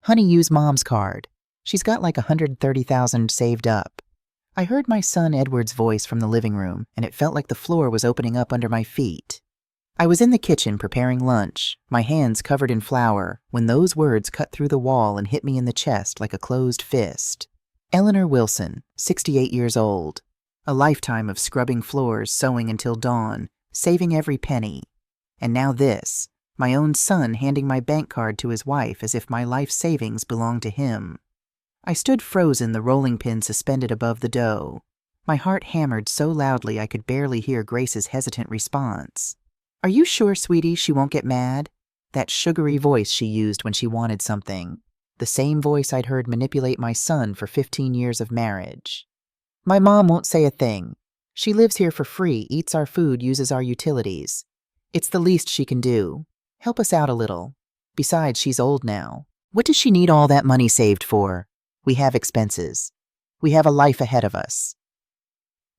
Honey, use Mom's card. She's got like 130,000 saved up. I heard my son Edward's voice from the living room, and it felt like the floor was opening up under my feet. I was in the kitchen preparing lunch, my hands covered in flour, when those words cut through the wall and hit me in the chest like a closed fist. Eleanor Wilson, 68 years old. A lifetime of scrubbing floors, sewing until dawn, saving every penny. And now this, my own son handing my bank card to his wife as if my life savings belonged to him. I stood frozen, the rolling pin suspended above the dough. My heart hammered so loudly I could barely hear Grace's hesitant response. "Are you sure, sweetie, she won't get mad?" That sugary voice she used when she wanted something. The same voice I'd heard manipulate my son for 15 years of marriage. "My mom won't say a thing. She lives here for free, eats our food, uses our utilities. It's the least she can do. Help us out a little. Besides, she's old now. What does she need all that money saved for? We have expenses. We have a life ahead of us."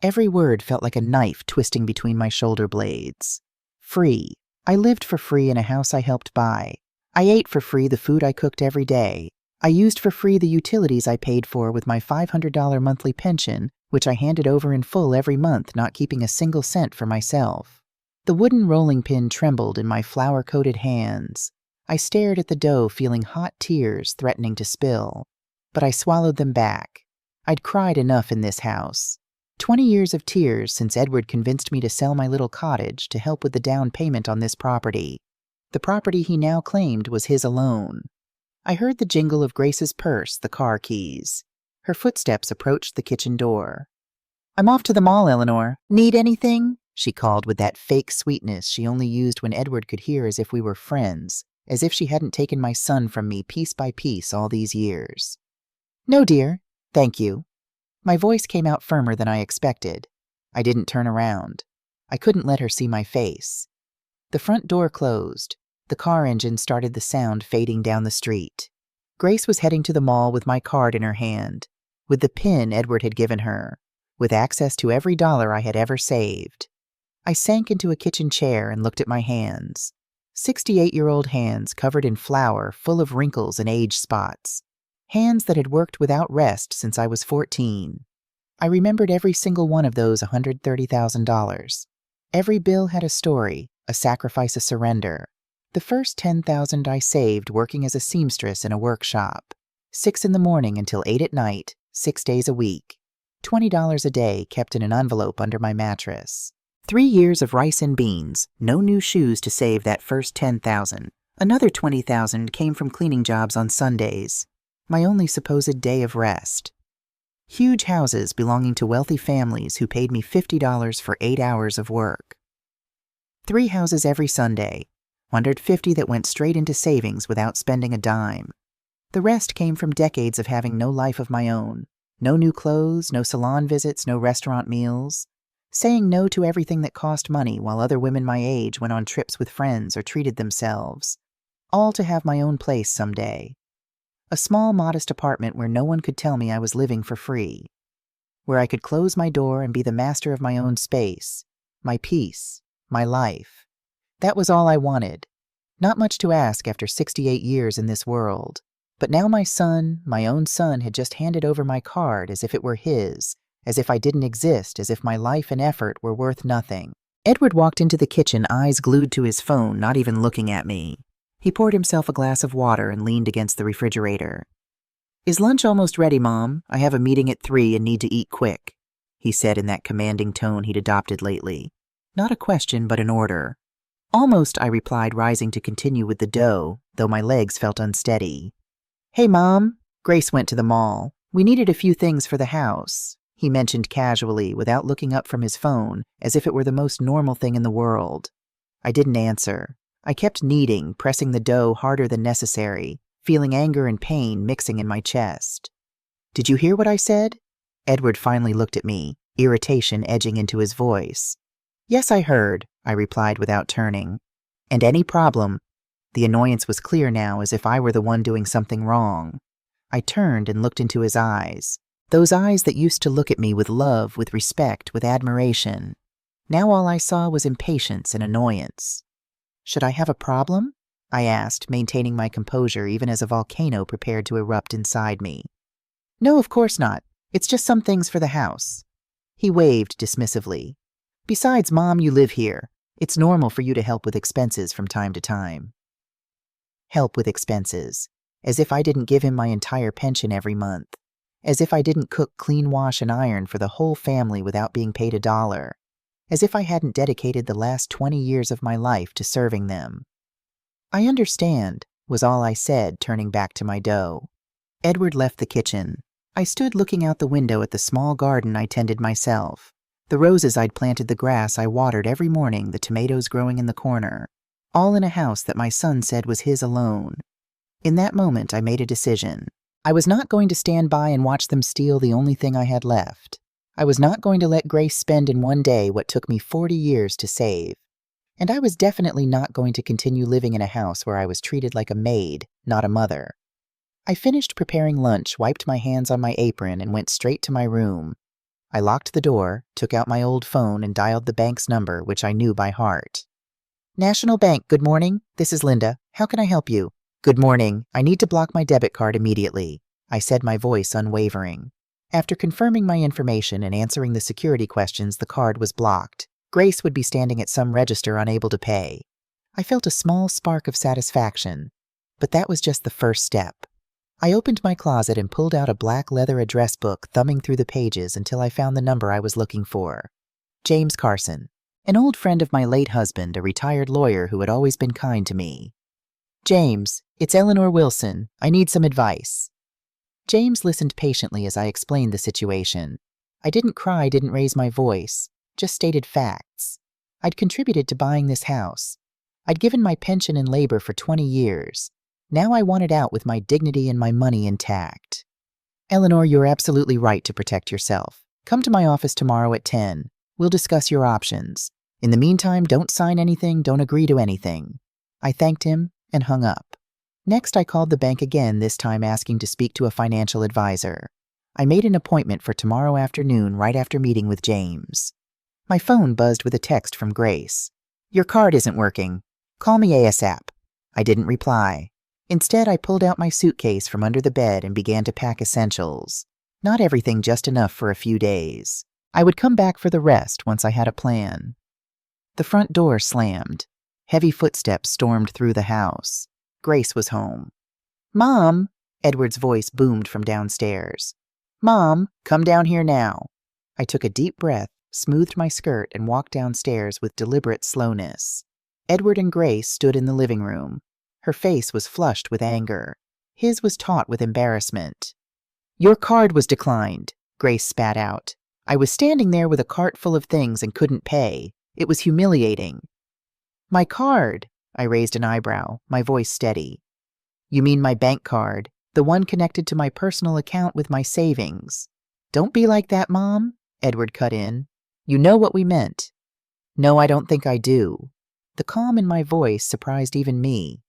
Every word felt like a knife twisting between my shoulder blades. Free. I lived for free in a house I helped buy. I ate for free the food I cooked every day. I used for free the utilities I paid for with my $500 monthly pension, which I handed over in full every month, not keeping a single cent for myself. The wooden rolling pin trembled in my flour-coated hands. I stared at the dough, feeling hot tears threatening to spill. But I swallowed them back. I'd cried enough in this house. 20 years of tears since Edward convinced me to sell my little cottage to help with the down payment on this property. The property he now claimed was his alone. I heard the jingle of Grace's purse, the car keys. Her footsteps approached the kitchen door. "I'm off to the mall, Eleanor. Need anything?" she called with that fake sweetness she only used when Edward could hear, as if we were friends, as if she hadn't taken my son from me piece by piece all these years. "No, dear. Thank you." My voice came out firmer than I expected. I didn't turn around. I couldn't let her see my face. The front door closed. The car engine started the sound fading down the street. Grace was heading to the mall with my card in her hand, with the pin Edward had given her, with access to every dollar I had ever saved. I sank into a kitchen chair and looked at my hands. 68-year-old hands covered in flour, full of wrinkles and age spots. Hands that had worked without rest since I was 14. I remembered every single one of those $130,000. Every bill had a story, a sacrifice, a surrender. The first $10,000 I saved working as a seamstress in a workshop. 6 in the morning until 8 at night, 6 days a week. $20 a day kept in an envelope under my mattress. 3 years of rice and beans, no new shoes to save that first $10,000. Another $20,000 came from cleaning jobs on Sundays. My only supposed day of rest. Huge houses belonging to wealthy families who paid me $50 for 8 hours of work. 3 houses every Sunday, $150 that went straight into savings without spending a dime. The rest came from decades of having no life of my own. No new clothes, no salon visits, no restaurant meals. Saying no to everything that cost money while other women my age went on trips with friends or treated themselves. All to have my own place someday. A small, modest apartment where no one could tell me I was living for free. Where I could close my door and be the master of my own space, my peace, my life. That was all I wanted. Not much to ask after 68 years in this world. But now my son, my own son, had just handed over my card as if it were his, as if I didn't exist, as if my life and effort were worth nothing. Edward walked into the kitchen, eyes glued to his phone, not even looking at me. He poured himself a glass of water and leaned against the refrigerator. "Is lunch almost ready, Mom? I have a meeting at 3 and need to eat quick," he said in that commanding tone he'd adopted lately. Not a question, but an order. "Almost," I replied, rising to continue with the dough, though my legs felt unsteady. "Hey, Mom. Grace went to the mall. We needed a few things for the house," he mentioned casually, without looking up from his phone, as if it were the most normal thing in the world. I didn't answer. I kept kneading, pressing the dough harder than necessary, feeling anger and pain mixing in my chest. "Did you hear what I said?" Edward finally looked at me, irritation edging into his voice. "Yes, I heard," I replied without turning. "And any problem?" The annoyance was clear now, as if I were the one doing something wrong. I turned and looked into his eyes. Those eyes that used to look at me with love, with respect, with admiration. Now all I saw was impatience and annoyance. "Should I have a problem?" I asked, maintaining my composure even as a volcano prepared to erupt inside me. No, of course not. It's just some things for the house. He waved dismissively. Besides, Mom, you live here. It's normal for you to help with expenses from time to time. Help with expenses. As if I didn't give him my entire pension every month. As if I didn't cook, clean, wash, and iron for the whole family without being paid $1. As if I hadn't dedicated the last 20 years of my life to serving them. I understand, was all I said, turning back to my dough. Edward left the kitchen. I stood looking out the window at the small garden I tended myself. The roses I'd planted, the grass I watered every morning, the tomatoes growing in the corner. All in a house that my son said was his alone. In that moment, I made a decision. I was not going to stand by and watch them steal the only thing I had left. I was not going to let Grace spend in one day what took me 40 years to save. And I was definitely not going to continue living in a house where I was treated like a maid, not a mother. I finished preparing lunch, wiped my hands on my apron, and went straight to my room. I locked the door, took out my old phone, and dialed the bank's number, which I knew by heart. National Bank, good morning. This is Linda. How can I help you? Good morning. I need to block my debit card immediately, I said, my voice unwavering. After confirming my information and answering the security questions, the card was blocked. Grace would be standing at some register unable to pay. I felt a small spark of satisfaction, but that was just the first step. I opened my closet and pulled out a black leather address book, thumbing through the pages until I found the number I was looking for. James Carson, an old friend of my late husband, a retired lawyer who had always been kind to me. James, it's Eleanor Wilson. I need some advice. James listened patiently as I explained the situation. I didn't cry, didn't raise my voice, just stated facts. I'd contributed to buying this house. I'd given my pension and labor for 20 years. Now I wanted out with my dignity and my money intact. Eleanor, you're absolutely right to protect yourself. Come to my office tomorrow at 10. We'll discuss your options. In the meantime, don't sign anything, don't agree to anything. I thanked him and hung up. Next, I called the bank again, this time asking to speak to a financial advisor. I made an appointment for tomorrow afternoon right after meeting with James. My phone buzzed with a text from Grace. Your card isn't working. Call me ASAP. I didn't reply. Instead, I pulled out my suitcase from under the bed and began to pack essentials. Not everything, just enough for a few days. I would come back for the rest once I had a plan. The front door slammed. Heavy footsteps stormed through the house. Grace was home. Mom, Edward's voice boomed from downstairs. Mom, come down here now. I took a deep breath, smoothed my skirt, and walked downstairs with deliberate slowness. Edward and Grace stood in the living room. Her face was flushed with anger. His was taut with embarrassment. Your card was declined, Grace spat out. I was standing there with a cart full of things and couldn't pay. It was humiliating. My card, I raised an eyebrow, my voice steady. You mean my bank card, the one connected to my personal account with my savings. Don't be like that, Mom, Edward cut in. You know what we meant. No, I don't think I do. The calm in my voice surprised even me.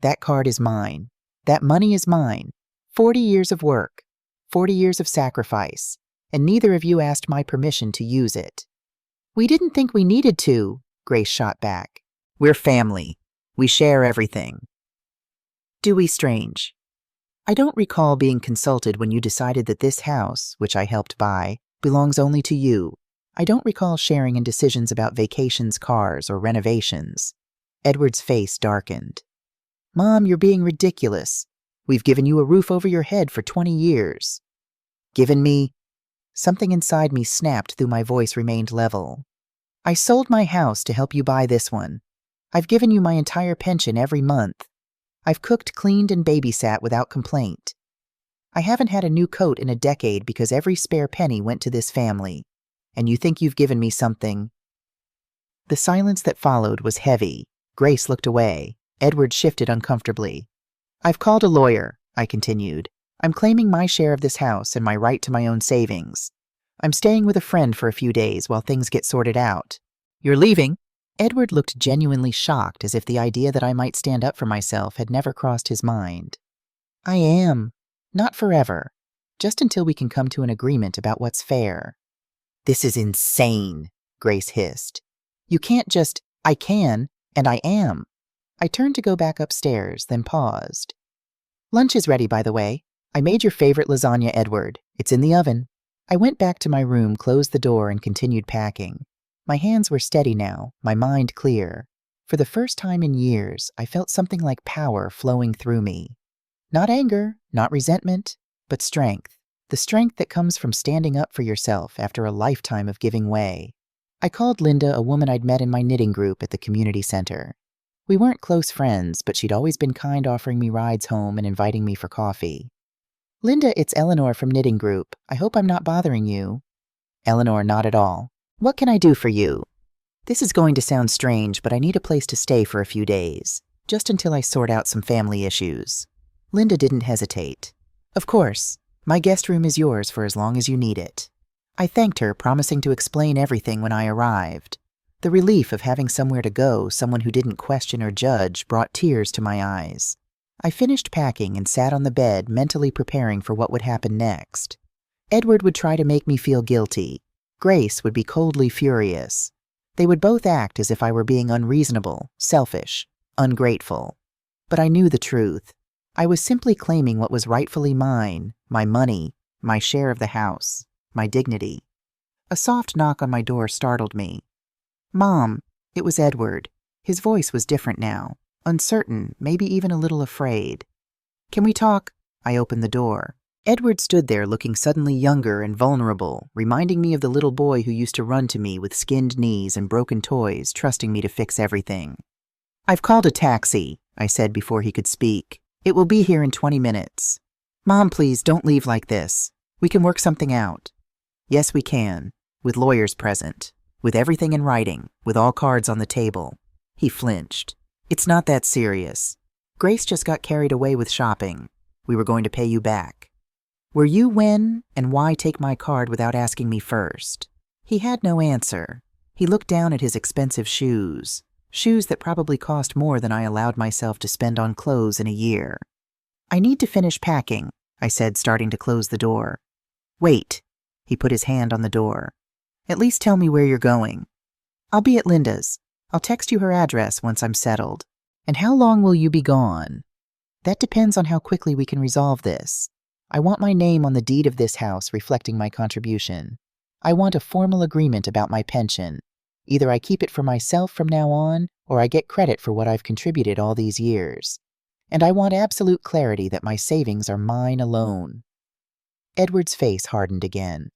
That card is mine. That money is mine. 40 years of work. 40 years of sacrifice. And neither of you asked my permission to use it. We didn't think we needed to, Grace shot back. We're family. We share everything. Dewey Strange. I don't recall being consulted when you decided that this house, which I helped buy, belongs only to you. I don't recall sharing in decisions about vacations, cars, or renovations. Edward's face darkened. Mom, you're being ridiculous. We've given you a roof over your head for 20 years. Given me? Something inside me snapped though my voice remained level. I sold my house to help you buy this one. I've given you my entire pension every month. I've cooked, cleaned, and babysat without complaint. I haven't had a new coat in a decade because every spare penny went to this family. And you think you've given me something? The silence that followed was heavy. Grace looked away. Edward shifted uncomfortably. I've called a lawyer, I continued. I'm claiming my share of this house and my right to my own savings. I'm staying with a friend for a few days while things get sorted out. You're leaving? Edward looked genuinely shocked, as if the idea that I might stand up for myself had never crossed his mind. I am. Not forever. Just until we can come to an agreement about what's fair. This is insane, Grace hissed. You can't just, I can, and I am. I turned to go back upstairs, then paused. Lunch is ready, by the way. I made your favorite lasagna, Edward. It's in the oven. I went back to my room, closed the door, and continued packing. My hands were steady now, my mind clear. For the first time in years, I felt something like power flowing through me. Not anger, not resentment, but strength. The strength that comes from standing up for yourself after a lifetime of giving way. I called Linda, a woman I'd met in my knitting group at the community center. We weren't close friends, but she'd always been kind, offering me rides home and inviting me for coffee. Linda, it's Eleanor from Knitting Group. I hope I'm not bothering you. Eleanor, not at all. What can I do for you? This is going to sound strange, but I need a place to stay for a few days, just until I sort out some family issues. Linda didn't hesitate. Of course, my guest room is yours for as long as you need it. I thanked her, promising to explain everything when I arrived. The relief of having somewhere to go, someone who didn't question or judge, brought tears to my eyes. I finished packing and sat on the bed, mentally preparing for what would happen next. Edward would try to make me feel guilty. Grace would be coldly furious. They would both act as if I were being unreasonable, selfish, ungrateful. But I knew the truth. I was simply claiming what was rightfully mine, my money, my share of the house, my dignity. A soft knock on my door startled me. Mom, it was Edward. His voice was different now. Uncertain, maybe even a little afraid. Can we talk? I opened the door. Edward stood there looking suddenly younger and vulnerable, reminding me of the little boy who used to run to me with skinned knees and broken toys, trusting me to fix everything. I've called a taxi, I said before he could speak. It will be here in 20 minutes. Mom, please don't leave like this. We can work something out. Yes, we can, with lawyers present, with everything in writing, with all cards on the table. He flinched. It's not that serious. Grace just got carried away with shopping. We were going to pay you back. Were you when and why take my card without asking me first? He had no answer. He looked down at his expensive shoes that probably cost more than I allowed myself to spend on clothes in a year. I need to finish packing, I said, starting to close the door. Wait. He put his hand on the door. At least tell me where you're going. I'll be at Linda's. I'll text you her address once I'm settled. And how long will you be gone? That depends on how quickly we can resolve this. I want my name on the deed of this house reflecting my contribution. I want a formal agreement about my pension. Either I keep it for myself from now on, or I get credit for what I've contributed all these years. And I want absolute clarity that my savings are mine alone. Edward's face hardened again.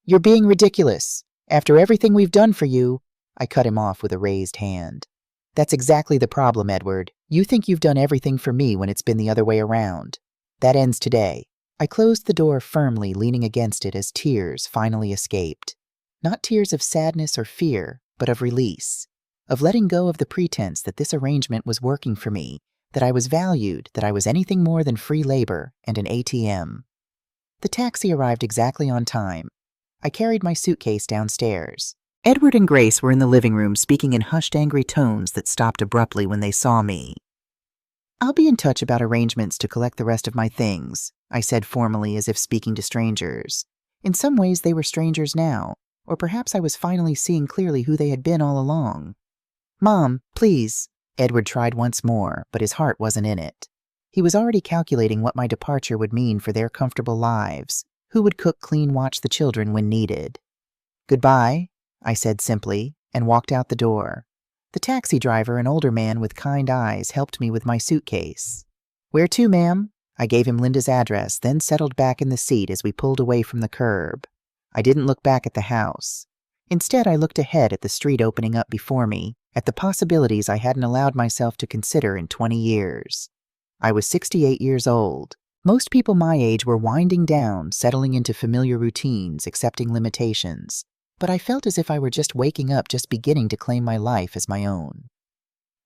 You're being ridiculous. After everything we've done for you, I cut him off with a raised hand. That's exactly the problem, Edward. You think you've done everything for me when it's been the other way around. That ends today. I closed the door firmly, leaning against it as tears finally escaped. Not tears of sadness or fear, but of release. Of letting go of the pretense that this arrangement was working for me, that I was valued, that I was anything more than free labor and an ATM. The taxi arrived exactly on time. I carried my suitcase downstairs. Edward and Grace were in the living room, speaking in hushed, angry tones that stopped abruptly when they saw me. I'll be in touch about arrangements to collect the rest of my things, I said formally, as if speaking to strangers. In some ways they were strangers now, or perhaps I was finally seeing clearly who they had been all along. Mom, please. Edward tried once more, but his heart wasn't in it. He was already calculating what my departure would mean for their comfortable lives, who would cook, clean, watch the children when needed. Goodbye, I said simply, and walked out the door. The taxi driver, an older man with kind eyes, helped me with my suitcase. Where to, ma'am? I gave him Linda's address, then settled back in the seat as we pulled away from the curb. I didn't look back at the house. Instead, I looked ahead at the street opening up before me, at the possibilities I hadn't allowed myself to consider in 20 years. I was 68 years old. Most people my age were winding down, settling into familiar routines, accepting limitations. But I felt as if I were just waking up, just beginning to claim my life as my own.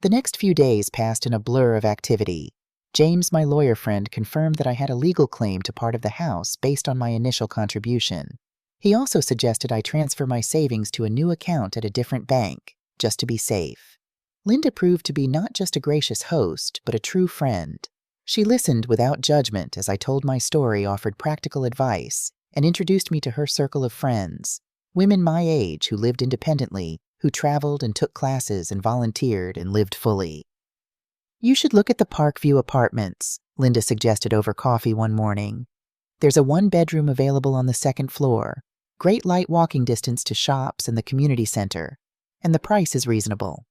The next few days passed in a blur of activity. James, my lawyer friend, confirmed that I had a legal claim to part of the house based on my initial contribution. He also suggested I transfer my savings to a new account at a different bank, just to be safe. Linda proved to be not just a gracious host, but a true friend. She listened without judgment as I told my story, offered practical advice, and introduced me to her circle of friends. Women my age who lived independently, who traveled and took classes and volunteered and lived fully. You should look at the Parkview Apartments, Linda suggested over coffee one morning. There's a one-bedroom available on the second floor, great light walking distance to shops and the community center, and the price is reasonable.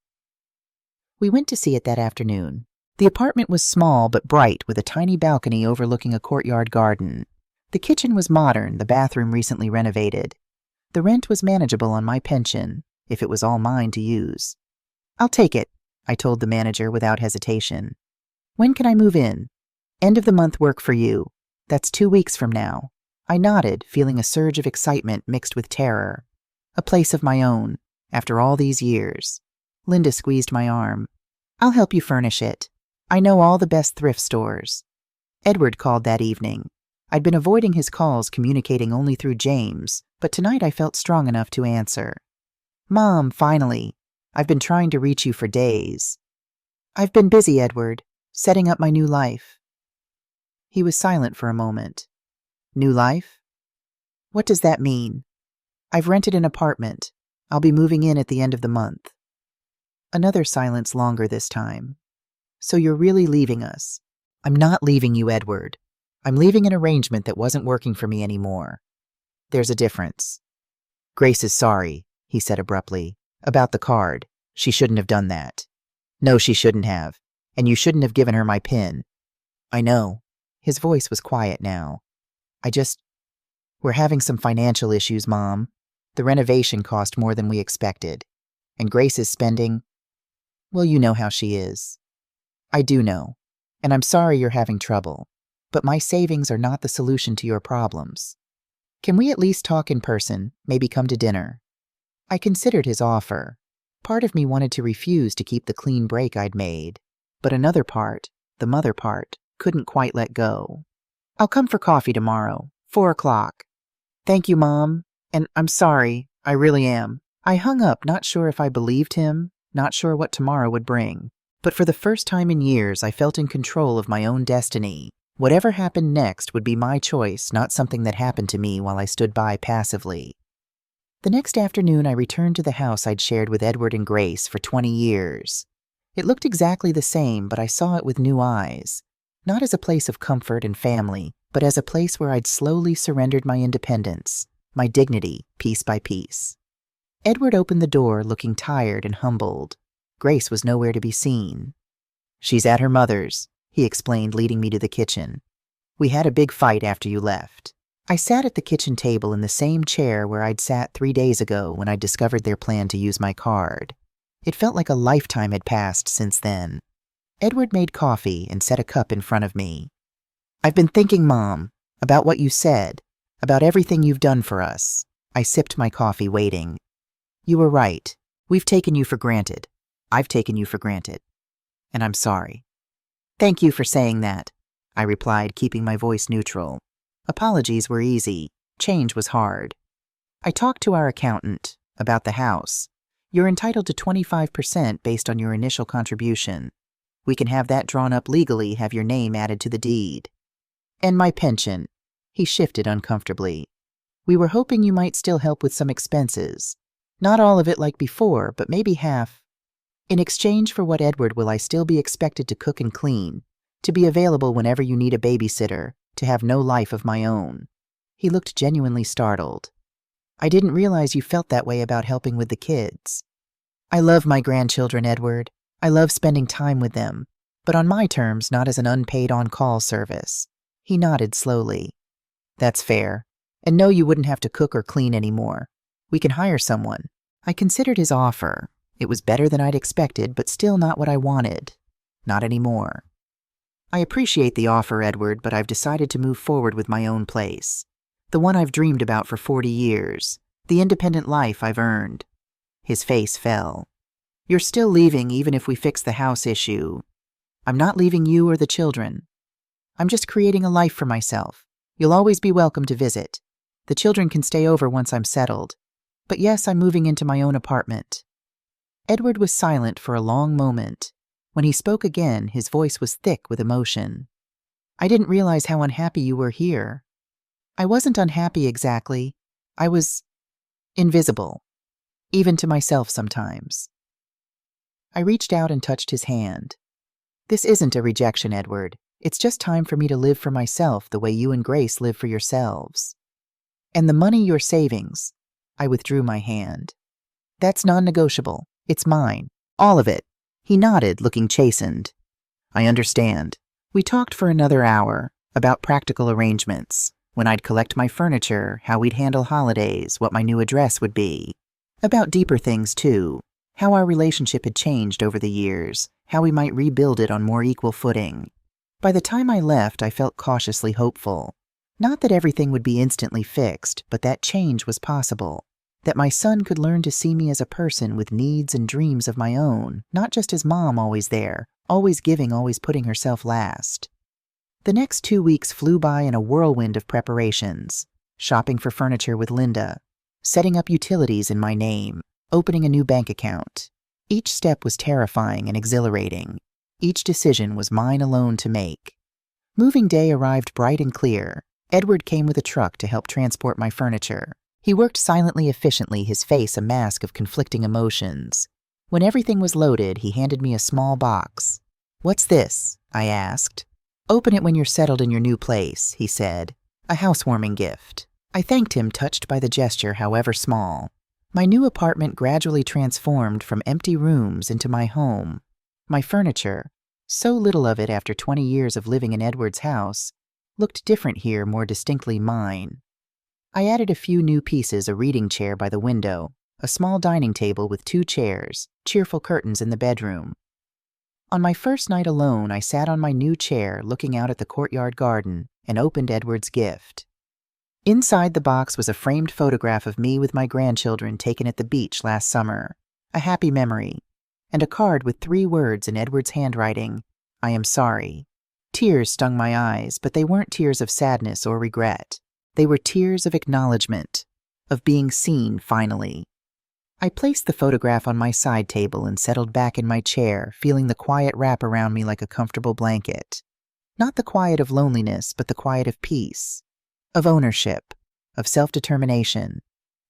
We went to see it that afternoon. The apartment was small but bright with a tiny balcony overlooking a courtyard garden. The kitchen was modern, the bathroom recently renovated. The rent was manageable on my pension, if it was all mine to use. I'll take it, I told the manager without hesitation. When can I move in? End of the month work for you. That's 2 weeks from now. I nodded, feeling a surge of excitement mixed with terror. A place of my own, after all these years. Linda squeezed my arm. I'll help you furnish it. I know all the best thrift stores. Edward called that evening. I'd been avoiding his calls, communicating only through James, but tonight I felt strong enough to answer. Mom, finally. I've been trying to reach you for days. I've been busy, Edward, setting up my new life. He was silent for a moment. New life? What does that mean? I've rented an apartment. I'll be moving in at the end of the month. Another silence, longer this time. So you're really leaving us? I'm not leaving you, Edward. I'm leaving an arrangement that wasn't working for me anymore. There's a difference. Grace is sorry, he said abruptly. About the card. She shouldn't have done that. No, she shouldn't have. And you shouldn't have given her my PIN. I know. His voice was quiet now. We're having some financial issues, Mom. The renovation cost more than we expected. And Grace is spending, well, you know how she is. I do know. And I'm sorry you're having trouble. But my savings are not the solution to your problems. Can we at least talk in person, maybe come to dinner? I considered his offer. Part of me wanted to refuse to keep the clean break I'd made, but another part, the mother part, couldn't quite let go. I'll come for coffee tomorrow, 4 o'clock. Thank you, Mom, and I'm sorry, I really am. I hung up, not sure if I believed him, not sure what tomorrow would bring, but for the first time in years I felt in control of my own destiny. Whatever happened next would be my choice, not something that happened to me while I stood by passively. The next afternoon, I returned to the house I'd shared with Edward and Grace for 20 years. It looked exactly the same, but I saw it with new eyes. Not as a place of comfort and family, but as a place where I'd slowly surrendered my independence, my dignity, piece by piece. Edward opened the door, looking tired and humbled. Grace was nowhere to be seen. She's at her mother's, he explained, leading me to the kitchen. We had a big fight after you left. I sat at the kitchen table in the same chair where I'd sat 3 days ago when I discovered their plan to use my card. It felt like a lifetime had passed since then. Edward made coffee and set a cup in front of me. I've been thinking, Mom, about what you said, about everything you've done for us. I sipped my coffee, waiting. You were right. We've taken you for granted. I've taken you for granted. And I'm sorry. Thank you for saying that, I replied, keeping my voice neutral. Apologies were easy. Change was hard. I talked to our accountant about the house. You're entitled to 25% based on your initial contribution. We can have that drawn up legally, have your name added to the deed. And my pension. He shifted uncomfortably. We were hoping you might still help with some expenses. Not all of it like before, but maybe half. In exchange for what, Edward, will I still be expected to cook and clean, to be available whenever you need a babysitter, to have no life of my own? He looked genuinely startled. I didn't realize you felt that way about helping with the kids. I love my grandchildren, Edward. I love spending time with them, but on my terms, not as an unpaid on-call service. He nodded slowly. That's fair. And no, you wouldn't have to cook or clean anymore. We can hire someone. I considered his offer. It was better than I'd expected, but still not what I wanted. Not anymore. I appreciate the offer, Edward, but I've decided to move forward with my own place. The one I've dreamed about for 40 years. The independent life I've earned. His face fell. You're still leaving even if we fix the house issue. I'm not leaving you or the children. I'm just creating a life for myself. You'll always be welcome to visit. The children can stay over once I'm settled. But yes, I'm moving into my own apartment. Edward was silent for a long moment. When he spoke again, his voice was thick with emotion. I didn't realize how unhappy you were here. I wasn't unhappy exactly. I was invisible, even to myself sometimes. I reached out and touched his hand. This isn't a rejection, Edward. It's just time for me to live for myself the way you and Grace live for yourselves. And the money, your savings. I withdrew my hand. That's non-negotiable. It's mine. All of it. He nodded, looking chastened. I understand. We talked for another hour about practical arrangements, when I'd collect my furniture, how we'd handle holidays, what my new address would be. About deeper things, too. How our relationship had changed over the years, how we might rebuild it on more equal footing. By the time I left, I felt cautiously hopeful. Not that everything would be instantly fixed, but that change was possible. That my son could learn to see me as a person with needs and dreams of my own, not just his mom always there, always giving, always putting herself last. The next 2 weeks flew by in a whirlwind of preparations. Shopping for furniture with Linda, setting up utilities in my name, opening a new bank account. Each step was terrifying and exhilarating. Each decision was mine alone to make. Moving day arrived bright and clear. Edward came with a truck to help transport my furniture. He worked silently, efficiently, his face a mask of conflicting emotions. When everything was loaded, he handed me a small box. "What's this?" I asked. "Open it when you're settled in your new place," he said. "A housewarming gift." I thanked him, touched by the gesture, however small. My new apartment gradually transformed from empty rooms into my home. My furniture, so little of it after 20 years of living in Edward's house, looked different here, more distinctly mine. I added a few new pieces, a reading chair by the window, a small dining table with 2 chairs, cheerful curtains in the bedroom. On my first night alone, I sat on my new chair looking out at the courtyard garden and opened Edward's gift. Inside the box was a framed photograph of me with my grandchildren taken at the beach last summer, a happy memory, and a card with 3 words in Edward's handwriting, "I am sorry." Tears stung my eyes, but they weren't tears of sadness or regret. They were tears of acknowledgement, of being seen finally. I placed the photograph on my side table and settled back in my chair, feeling the quiet wrap around me like a comfortable blanket. Not the quiet of loneliness, but the quiet of peace, of ownership, of self-determination.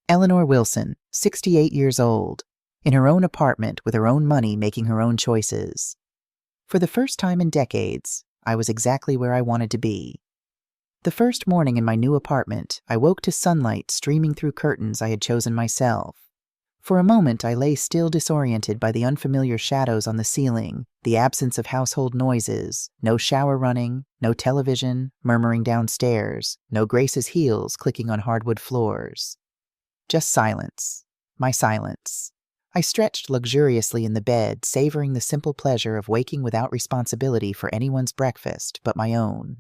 Eleanor Wilson, 68 years old, in her own apartment with her own money, making her own choices. For the first time in decades, I was exactly where I wanted to be. The first morning in my new apartment, I woke to sunlight streaming through curtains I had chosen myself. For a moment, I lay still, disoriented by the unfamiliar shadows on the ceiling, the absence of household noises, no shower running, no television murmuring downstairs, no Grace's heels clicking on hardwood floors. Just silence. My silence. I stretched luxuriously in the bed, savoring the simple pleasure of waking without responsibility for anyone's breakfast but my own.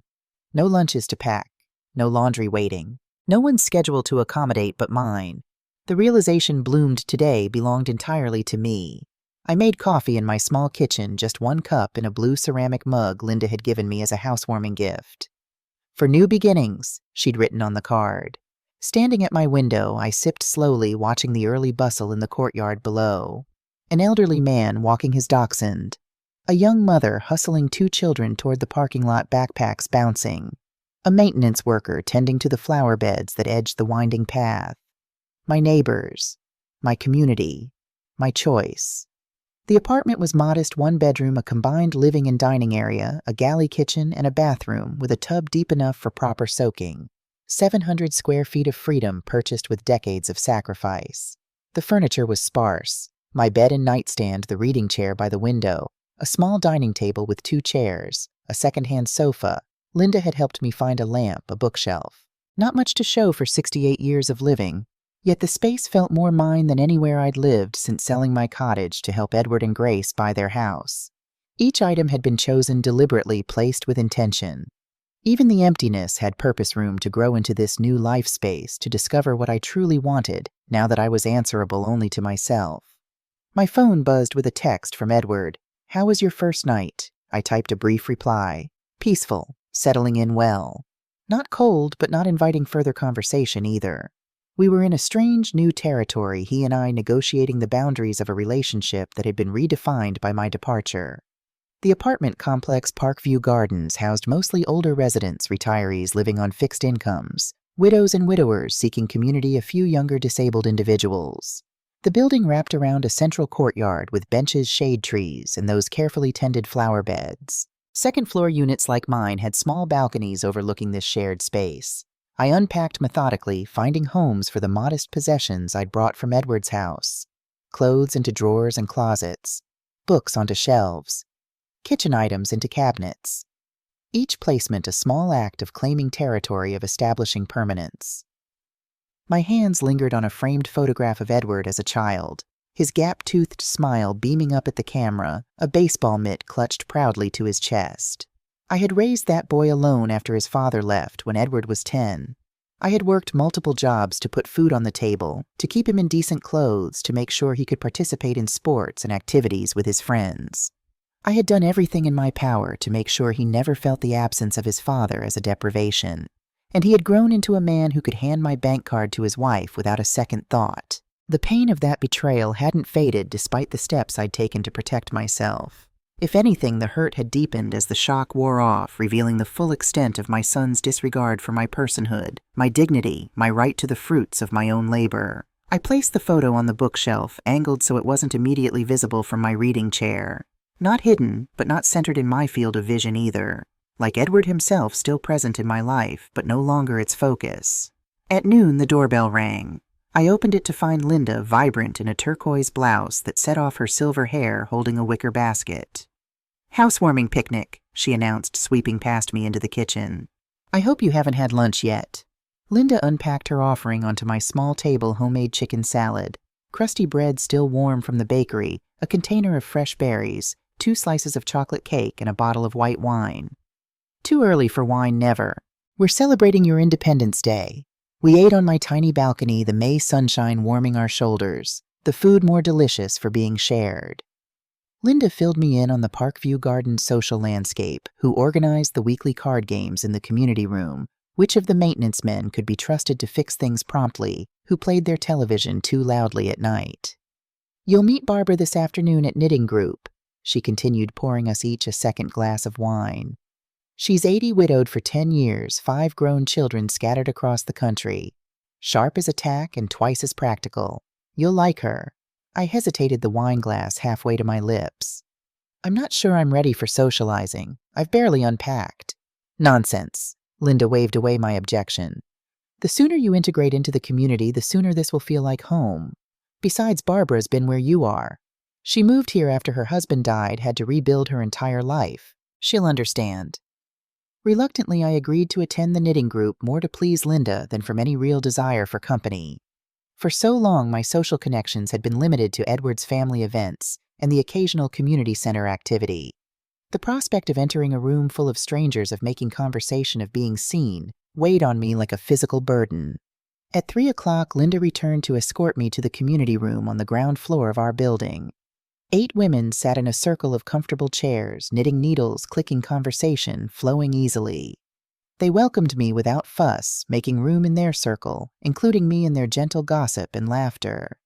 No lunches to pack, no laundry waiting, no one's schedule to accommodate but mine. The realization bloomed today belonged entirely to me. I made coffee in my small kitchen, just 1 cup in a blue ceramic mug Linda had given me as a housewarming gift. "For new beginnings," she'd written on the card. Standing at my window, I sipped slowly, watching the early bustle in the courtyard below. An elderly man walking his dachshund. A young mother hustling 2 children toward the parking lot, backpacks bouncing. A maintenance worker tending to the flower beds that edged the winding path. My neighbors, my community, my choice. The apartment was modest, 1 bedroom, a combined living and dining area, a galley kitchen, and a bathroom with a tub deep enough for proper soaking. 700 square feet of freedom purchased with decades of sacrifice. The furniture was sparse. My bed and nightstand, the reading chair by the window, a small dining table with 2 chairs, a second-hand sofa. Linda had helped me find a lamp, a bookshelf. Not much to show for 68 years of living. Yet the space felt more mine than anywhere I'd lived since selling my cottage to help Edward and Grace buy their house. Each item had been chosen deliberately, placed with intention. Even the emptiness had purpose, room to grow into this new life space, to discover what I truly wanted, now that I was answerable only to myself. My phone buzzed with a text from Edward. "How was your first night?" I typed a brief reply. "Peaceful, settling in well." Not cold, but not inviting further conversation either. We were in a strange new territory, he and I negotiating the boundaries of a relationship that had been redefined by my departure. The apartment complex, Parkview Gardens, housed mostly older residents, retirees living on fixed incomes, widows and widowers seeking community, a few younger disabled individuals. The building wrapped around a central courtyard with benches, shade trees, and those carefully tended flower beds. Second-floor units like mine had small balconies overlooking this shared space. I unpacked methodically, finding homes for the modest possessions I'd brought from Edward's house. Clothes into drawers and closets, books onto shelves, kitchen items into cabinets. Each placement a small act of claiming territory of establishing permanence. My hands lingered on a framed photograph of Edward as a child, his gap-toothed smile beaming up at the camera, a baseball mitt clutched proudly to his chest. I had raised that boy alone after his father left when Edward was 10. I had worked multiple jobs to put food on the table, to keep him in decent clothes, to make sure he could participate in sports and activities with his friends. I had done everything in my power to make sure he never felt the absence of his father as a deprivation. And he had grown into a man who could hand my bank card to his wife without a second thought. The pain of that betrayal hadn't faded despite the steps I'd taken to protect myself. If anything, the hurt had deepened as the shock wore off, revealing the full extent of my son's disregard for my personhood, my dignity, my right to the fruits of my own labor. I placed the photo on the bookshelf, angled so it wasn't immediately visible from my reading chair. Not hidden, but not centered in my field of vision either. Like Edward himself, still present in my life, but no longer its focus. At noon, the doorbell rang. I opened it to find Linda, vibrant in a turquoise blouse that set off her silver hair, holding a wicker basket. "Housewarming picnic," she announced, sweeping past me into the kitchen. "I hope you haven't had lunch yet." Linda unpacked her offering onto my small table, homemade chicken salad, crusty bread still warm from the bakery, a container of fresh berries, 2 slices of chocolate cake, and a bottle of white wine. "Too early for wine, never. We're celebrating your Independence Day." We ate on my tiny balcony, the May sunshine warming our shoulders, the food more delicious for being shared. Linda filled me in on the Parkview Gardens social landscape, who organized the weekly card games in the community room, which of the maintenance men could be trusted to fix things promptly, who played their television too loudly at night. "You'll meet Barbara this afternoon at knitting group," she continued, pouring us each a second glass of wine. "She's 80, widowed for 10 years, 5 grown children scattered across the country. Sharp as a tack and twice as practical. You'll like her." I hesitated, the wine glass halfway to my lips. "I'm not sure I'm ready for socializing. I've barely unpacked." "Nonsense." Linda waved away my objection. "The sooner you integrate into the community, the sooner this will feel like home. Besides, Barbara's been where you are. She moved here after her husband died, had to rebuild her entire life. She'll understand." Reluctantly, I agreed to attend the knitting group, more to please Linda than from any real desire for company. For so long, my social connections had been limited to Edward's family events and the occasional community center activity. The prospect of entering a room full of strangers, of making conversation, of being seen, weighed on me like a physical burden. At 3 o'clock, Linda returned to escort me to the community room on the ground floor of our building. 8 women sat in a circle of comfortable chairs, knitting needles, clicking conversation, flowing easily. They welcomed me without fuss, making room in their circle, including me in their gentle gossip and laughter.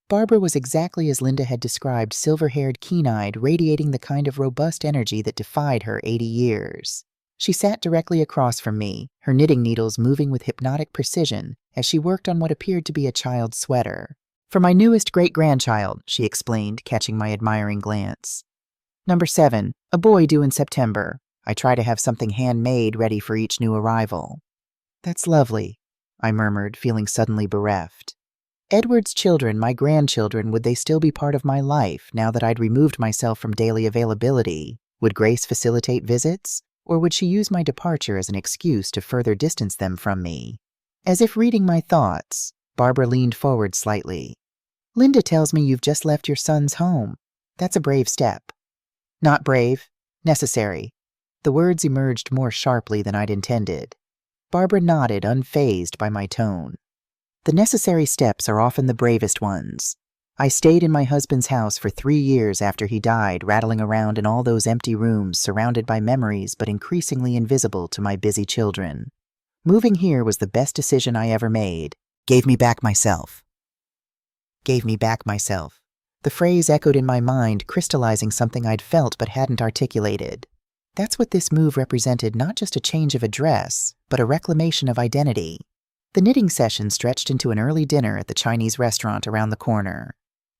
Barbara was exactly as Linda had described, silver-haired, keen-eyed, radiating the kind of robust energy that defied her 80 years. She sat directly across from me, her knitting needles moving with hypnotic precision as she worked on what appeared to be a child's sweater. "For my newest great-grandchild," she explained, catching my admiring glance. "Number 7, a boy due in September. I try to have something handmade ready for each new arrival." "That's lovely," I murmured, feeling suddenly bereft. Edward's children, my grandchildren, would they still be part of my life now that I'd removed myself from daily availability? Would Grace facilitate visits, or would she use my departure as an excuse to further distance them from me? As if reading my thoughts, Barbara leaned forward slightly. "Linda tells me you've just left your son's home. That's a brave step." "Not brave. Necessary." The words emerged more sharply than I'd intended. Barbara nodded, unfazed by my tone. "The necessary steps are often the bravest ones. I stayed in my husband's house for 3 years after he died, rattling around in all those empty rooms, surrounded by memories but increasingly invisible to my busy children. Moving here was the best decision I ever made. Gave me back myself. Gave me back myself. The phrase echoed in my mind, crystallizing something I'd felt but hadn't articulated. That's what this move represented, not just a change of address, but a reclamation of identity. The knitting session stretched into an early dinner at the Chinese restaurant around the corner.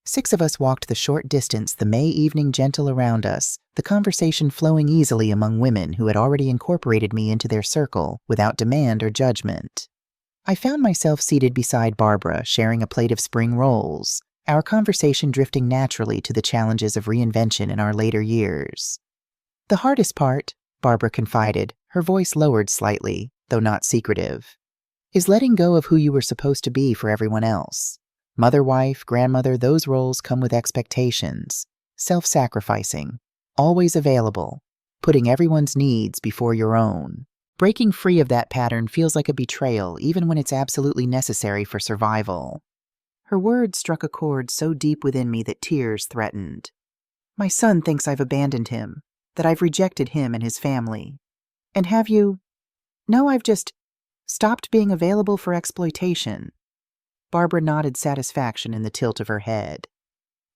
6 of us walked the short distance, the May evening gentle around us, the conversation flowing easily among women who had already incorporated me into their circle without demand or judgment. I found myself seated beside Barbara, sharing a plate of spring rolls, our conversation drifting naturally to the challenges of reinvention in our later years. "The hardest part," Barbara confided, her voice lowered slightly, though not secretive, "is letting go of who you were supposed to be for everyone else. Mother, wife, grandmother, those roles come with expectations. Self-sacrificing, always available, putting everyone's needs before your own. Breaking free of that pattern feels like a betrayal, even when it's absolutely necessary for survival." Her words struck a chord so deep within me that tears threatened. "My son thinks I've abandoned him, that I've rejected him and his family. And have you? No, I've just stopped being available for exploitation." Barbara nodded satisfaction in the tilt of her head.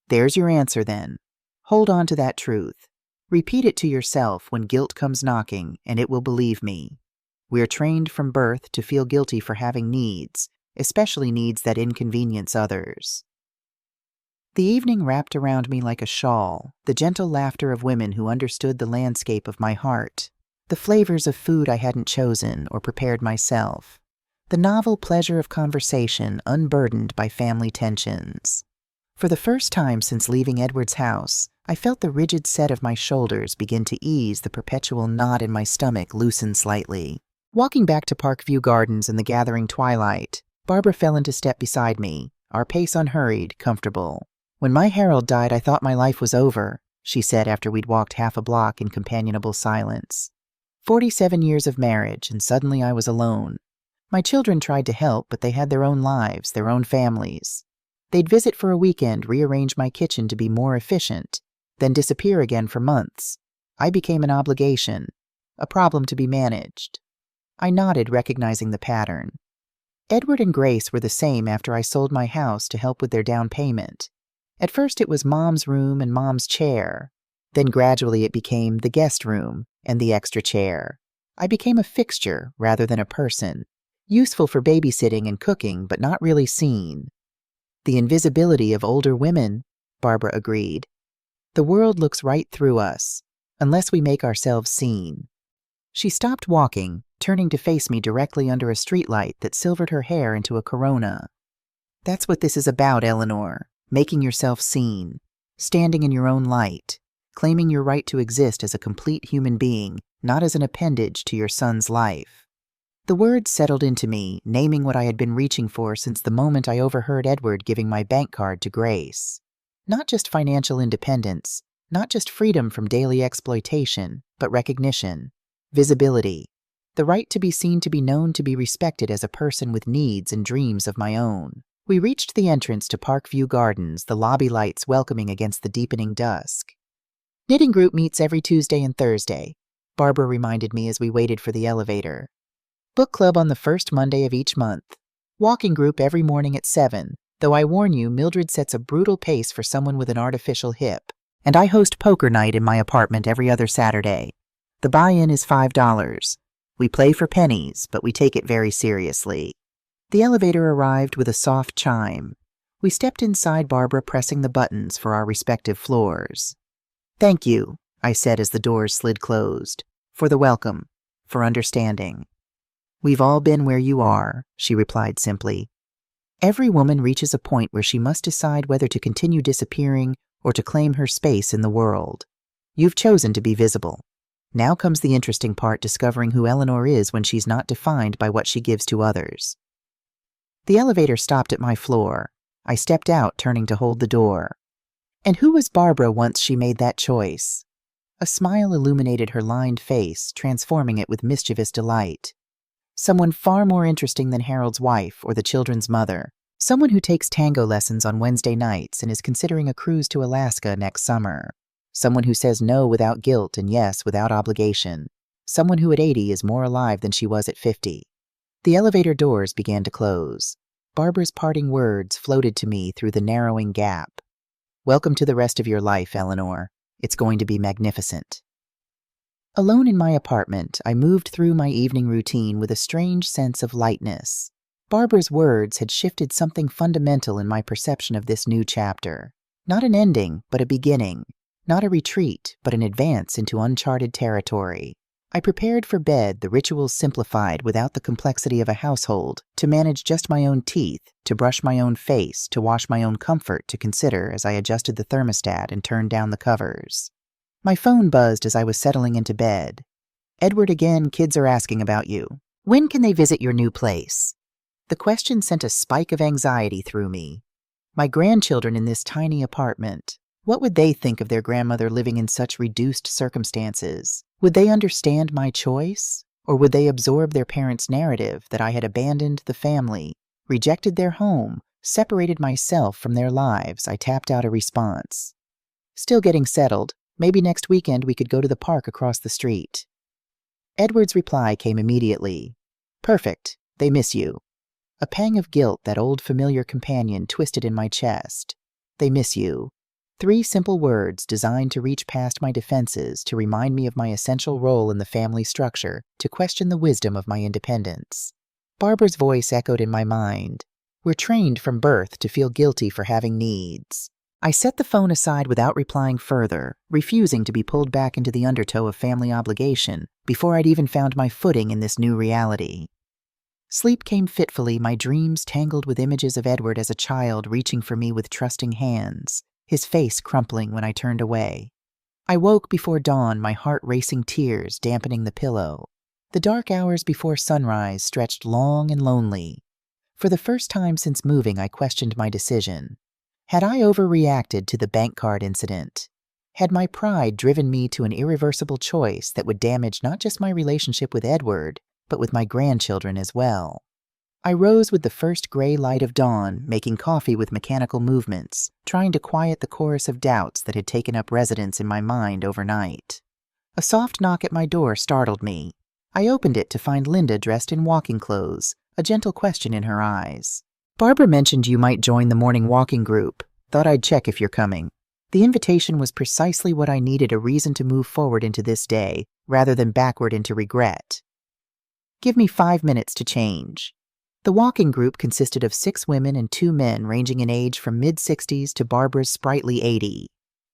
"There's your answer, then. Hold on to that truth. Repeat it to yourself when guilt comes knocking, and it will believe me. We're trained from birth to feel guilty for having needs, especially needs that inconvenience others." The evening wrapped around me like a shawl, the gentle laughter of women who understood the landscape of my heart, the flavors of food I hadn't chosen or prepared myself, the novel pleasure of conversation unburdened by family tensions. For the first time since leaving Edward's house, I felt the rigid set of my shoulders begin to ease, the perpetual knot in my stomach loosen slightly. Walking back to Parkview Gardens in the gathering twilight, Barbara fell into step beside me, our pace unhurried, comfortable. "When my Harold died, I thought my life was over," she said after we'd walked half a block in companionable silence. 47 years of marriage, and suddenly I was alone. My children tried to help, but they had their own lives, their own families. They'd visit for a weekend, rearrange my kitchen to be more efficient, then disappear again for months. I became an obligation, a problem to be managed. I nodded, recognizing the pattern. Edward and Grace were the same after I sold my house to help with their down payment. At first it was Mom's room and Mom's chair. Then gradually it became the guest room and the extra chair. I became a fixture rather than a person, useful for babysitting and cooking, but not really seen. "The invisibility of older women," Barbara agreed. "The world looks right through us, unless we make ourselves seen." She stopped walking, turning to face me directly under a streetlight that silvered her hair into a corona. "That's what this is about, Eleanor. Making yourself seen, standing in your own light, claiming your right to exist as a complete human being, not as an appendage to your son's life." The words settled into me, naming what I had been reaching for since the moment I overheard Edward giving my bank card to Grace. Not just financial independence, not just freedom from daily exploitation, but recognition, visibility, the right to be seen, to be known, to be respected as a person with needs and dreams of my own. We reached the entrance to Parkview Gardens, the lobby lights welcoming against the deepening dusk. "Knitting group meets every Tuesday and Thursday," Barbara reminded me as we waited for the elevator. "Book club on the first Monday of each month. Walking group every morning at 7, though I warn you, Mildred sets a brutal pace for someone with an artificial hip. And I host poker night in my apartment every other Saturday. The buy-in is $5. We play for pennies, but we take it very seriously." The elevator arrived with a soft chime. We stepped inside, Barbara pressing the buttons for our respective floors. "Thank you," I said as the doors slid closed, "for the welcome, for understanding." "We've all been where you are," she replied simply. "Every woman reaches a point where she must decide whether to continue disappearing or to claim her space in the world. You've chosen to be visible. Now comes the interesting part, discovering who Eleanor is when she's not defined by what she gives to others." The elevator stopped at my floor. I stepped out, turning to hold the door. And who was Barbara once she made that choice? A smile illuminated her lined face, transforming it with mischievous delight. Someone far more interesting than Harold's wife or the children's mother. Someone who takes tango lessons on Wednesday nights and is considering a cruise to Alaska next summer. Someone who says no without guilt and yes without obligation. Someone who at 80 is more alive than she was at 50. The elevator doors began to close. Barbara's parting words floated to me through the narrowing gap. "Welcome to the rest of your life, Eleanor. It's going to be magnificent." Alone in my apartment, I moved through my evening routine with a strange sense of lightness. Barbara's words had shifted something fundamental in my perception of this new chapter. Not an ending, but a beginning. Not a retreat, but an advance into uncharted territory. I prepared for bed, the rituals simplified without the complexity of a household, to manage just my own teeth, to brush my own face, to wash my own comfort to consider as I adjusted the thermostat and turned down the covers. My phone buzzed as I was settling into bed. Edward again, kids are asking about you. When can they visit your new place? The question sent a spike of anxiety through me. My grandchildren in this tiny apartment. What would they think of their grandmother living in such reduced circumstances? Would they understand my choice? Or would they absorb their parents' narrative that I had abandoned the family, rejected their home, separated myself from their lives? I tapped out a response. Still getting settled. Maybe next weekend we could go to the park across the street. Edward's reply came immediately. Perfect. They miss you. A pang of guilt, that old familiar companion, twisted in my chest. They miss you. 3 simple words designed to reach past my defenses, to remind me of my essential role in the family structure, to question the wisdom of my independence. Barbara's voice echoed in my mind. We're trained from birth to feel guilty for having needs. I set the phone aside without replying further, refusing to be pulled back into the undertow of family obligation before I'd even found my footing in this new reality. Sleep came fitfully, my dreams tangled with images of Edward as a child reaching for me with trusting hands, his face crumpling when I turned away. I woke before dawn, my heart racing, tears dampening the pillow. The dark hours before sunrise stretched long and lonely. For the first time since moving, I questioned my decision. Had I overreacted to the bank card incident? Had my pride driven me to an irreversible choice that would damage not just my relationship with Edward, but with my grandchildren as well? I rose with the first gray light of dawn, making coffee with mechanical movements, trying to quiet the chorus of doubts that had taken up residence in my mind overnight. A soft knock at my door startled me. I opened it to find Linda dressed in walking clothes, a gentle question in her eyes. Barbara mentioned you might join the morning walking group. Thought I'd check if you're coming. The invitation was precisely what I needed, a reason to move forward into this day, rather than backward into regret. Give me 5 minutes to change. The walking group consisted of 6 women and 2 men ranging in age from mid-60s to Barbara's sprightly 80.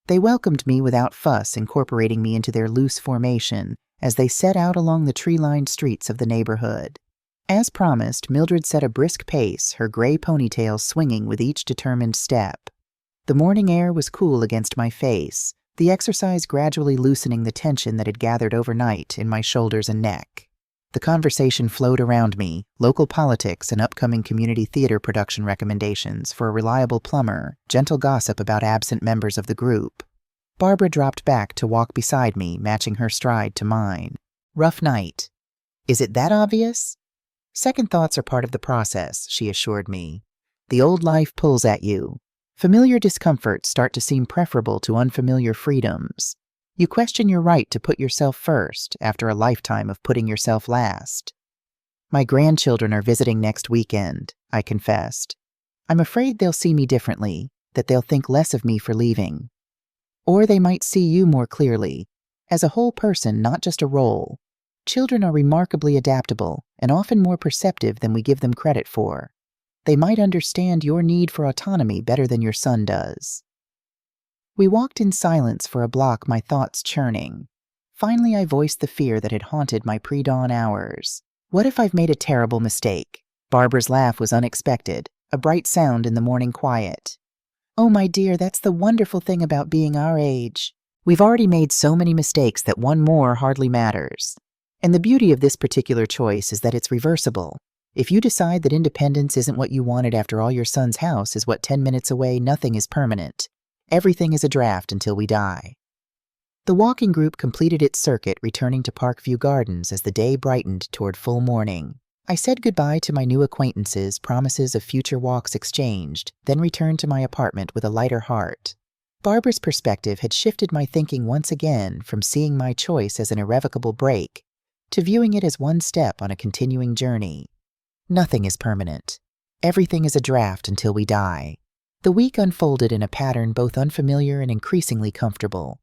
They welcomed me without fuss, incorporating me into their loose formation as they set out along the tree-lined streets of the neighborhood. As promised, Mildred set a brisk pace, her gray ponytail swinging with each determined step. The morning air was cool against my face, the exercise gradually loosening the tension that had gathered overnight in my shoulders and neck. The conversation flowed around me, local politics and upcoming community theater production recommendations for a reliable plumber, gentle gossip about absent members of the group. Barbara dropped back to walk beside me, matching her stride to mine. Rough night. Is it that obvious? Second thoughts are part of the process, she assured me. The old life pulls at you. Familiar discomforts start to seem preferable to unfamiliar freedoms. You question your right to put yourself first after a lifetime of putting yourself last. My grandchildren are visiting next weekend, I confessed. I'm afraid they'll see me differently, that they'll think less of me for leaving. Or they might see you more clearly, as a whole person, not just a role. Children are remarkably adaptable and often more perceptive than we give them credit for. They might understand your need for autonomy better than your son does. We walked in silence for a block, my thoughts churning. Finally, I voiced the fear that had haunted my pre-dawn hours. What if I've made a terrible mistake? Barbara's laugh was unexpected, a bright sound in the morning quiet. Oh, my dear, that's the wonderful thing about being our age. We've already made so many mistakes that one more hardly matters. And the beauty of this particular choice is that it's reversible. If you decide that independence isn't what you wanted after all, your son's house is what 10 minutes away, nothing is permanent. Everything is a draft until we die. The walking group completed its circuit, returning to Parkview Gardens as the day brightened toward full morning. I said goodbye to my new acquaintances, promises of future walks exchanged, then returned to my apartment with a lighter heart. Barbara's perspective had shifted my thinking once again from seeing my choice as an irrevocable break to viewing it as one step on a continuing journey. Nothing is permanent. Everything is a draft until we die. The week unfolded in a pattern both unfamiliar and increasingly comfortable.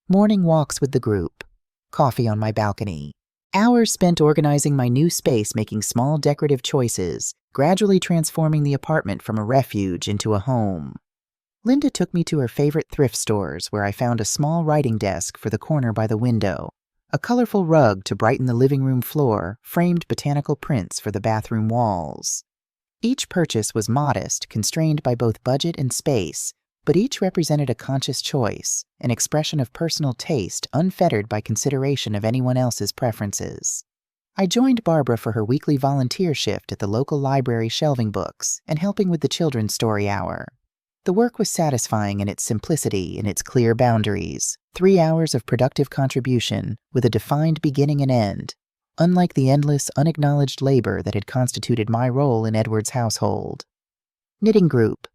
Morning walks with the group. Coffee on my balcony. Hours spent organizing my new space, making small decorative choices, gradually transforming the apartment from a refuge into a home. Linda took me to her favorite thrift stores where I found a small writing desk for the corner by the window, a colorful rug to brighten the living room floor, framed botanical prints for the bathroom walls. Each purchase was modest, constrained by both budget and space, but each represented a conscious choice, an expression of personal taste unfettered by consideration of anyone else's preferences. I joined Barbara for her weekly volunteer shift at the local library shelving books and helping with the children's story hour. The work was satisfying in its simplicity and its clear boundaries, 3 hours of productive contribution with a defined beginning and end, unlike the endless, unacknowledged labor that had constituted my role in Edward's household. Knitting group,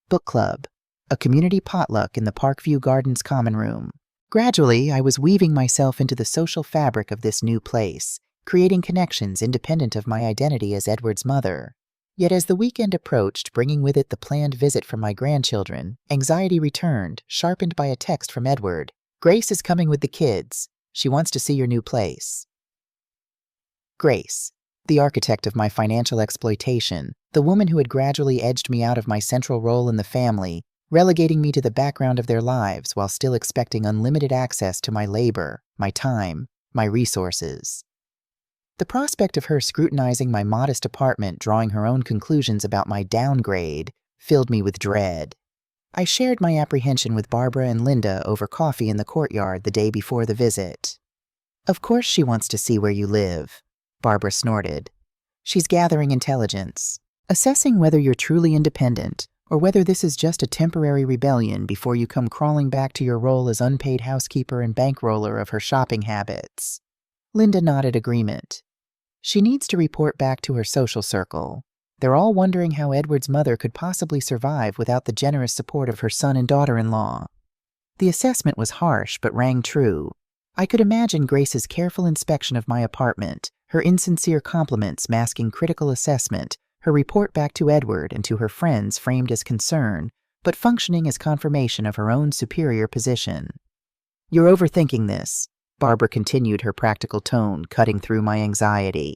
book club, a community potluck in the Parkview Gardens common room. Gradually, I was weaving myself into the social fabric of this new place, creating connections independent of my identity as Edward's mother. Yet as the weekend approached, bringing with it the planned visit from my grandchildren, anxiety returned, sharpened by a text from Edward. "Grace is coming with the kids. She wants to see your new place." Grace, the architect of my financial exploitation, the woman who had gradually edged me out of my central role in the family, relegating me to the background of their lives while still expecting unlimited access to my labor, my time, my resources. The prospect of her scrutinizing my modest apartment, drawing her own conclusions about my downgrade, filled me with dread. I shared my apprehension with Barbara and Linda over coffee in the courtyard the day before the visit. "Of course she wants to see where you live," Barbara snorted. "She's gathering intelligence, assessing whether you're truly independent, or whether this is just a temporary rebellion before you come crawling back to your role as unpaid housekeeper and bankroller of her shopping habits." Linda nodded agreement. "She needs to report back to her social circle. They're all wondering how Edward's mother could possibly survive without the generous support of her son and daughter-in-law." The assessment was harsh but rang true. I could imagine Grace's careful inspection of my apartment, her insincere compliments masking critical assessment, her report back to Edward and to her friends framed as concern, but functioning as confirmation of her own superior position. "You're overthinking this," Barbara continued, her practical tone cutting through my anxiety.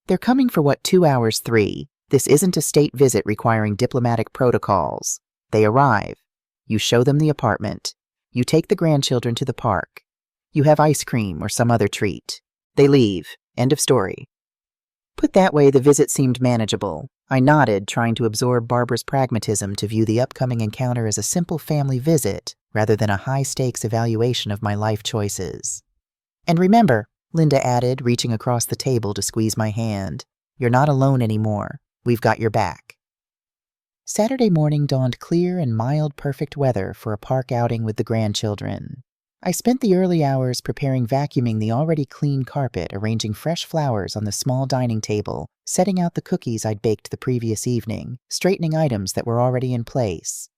"They're coming for 2 hours 3. This isn't a state visit requiring diplomatic protocols. They arrive. You show them the apartment. You take the grandchildren to the park. You have ice cream or some other treat. They leave. End of story." Put that way, the visit seemed manageable. I nodded, trying to absorb Barbara's pragmatism to view the upcoming encounter as a simple family visit rather than a high-stakes evaluation of my life choices. "And remember," Linda added, reaching across the table to squeeze my hand, "you're not alone anymore. We've got your back." Saturday morning dawned clear and mild, perfect weather for a park outing with the grandchildren. I spent the early hours vacuuming the already clean carpet, arranging fresh flowers on the small dining table, setting out the cookies I'd baked the previous evening, straightening items that were already in place.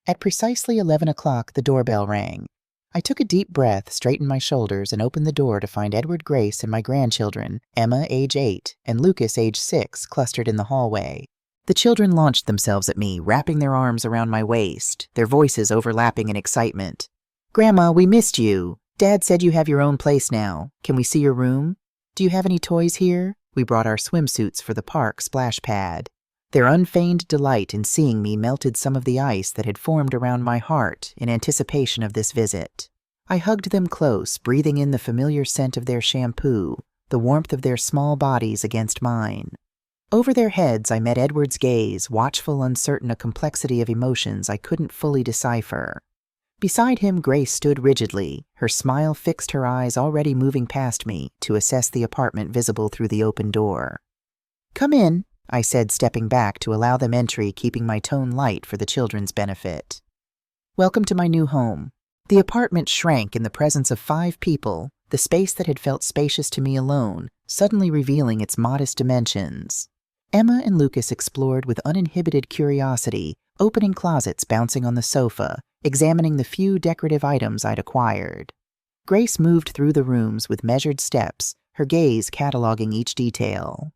At precisely 11 o'clock, the doorbell rang. I took a deep breath, straightened my shoulders, and opened the door to find Edward, Grace, and my grandchildren, Emma, age 8, and Lucas, age 6, clustered in the hallway. The children launched themselves at me, wrapping their arms around my waist, their voices overlapping in excitement. "Grandma, we missed you. Dad said you have your own place now. Can we see your room? Do you have any toys here? We brought our swimsuits for the park splash pad." Their unfeigned delight in seeing me melted some of the ice that had formed around my heart in anticipation of this visit. I hugged them close, breathing in the familiar scent of their shampoo, the warmth of their small bodies against mine. Over their heads, I met Edward's gaze, watchful, uncertain, a complexity of emotions I couldn't fully decipher. Beside him, Grace stood rigidly, her smile fixed, her eyes already moving past me to assess the apartment visible through the open door. "Come in," I said, stepping back to allow them entry, keeping my tone light for the children's benefit. "Welcome to my new home." The apartment shrank in the presence of 5 people, the space that had felt spacious to me alone, suddenly revealing its modest dimensions. Emma and Lucas explored with uninhibited curiosity, opening closets, bouncing on the sofa, examining the few decorative items I'd acquired. Grace moved through the rooms with measured steps, her gaze cataloging each detail.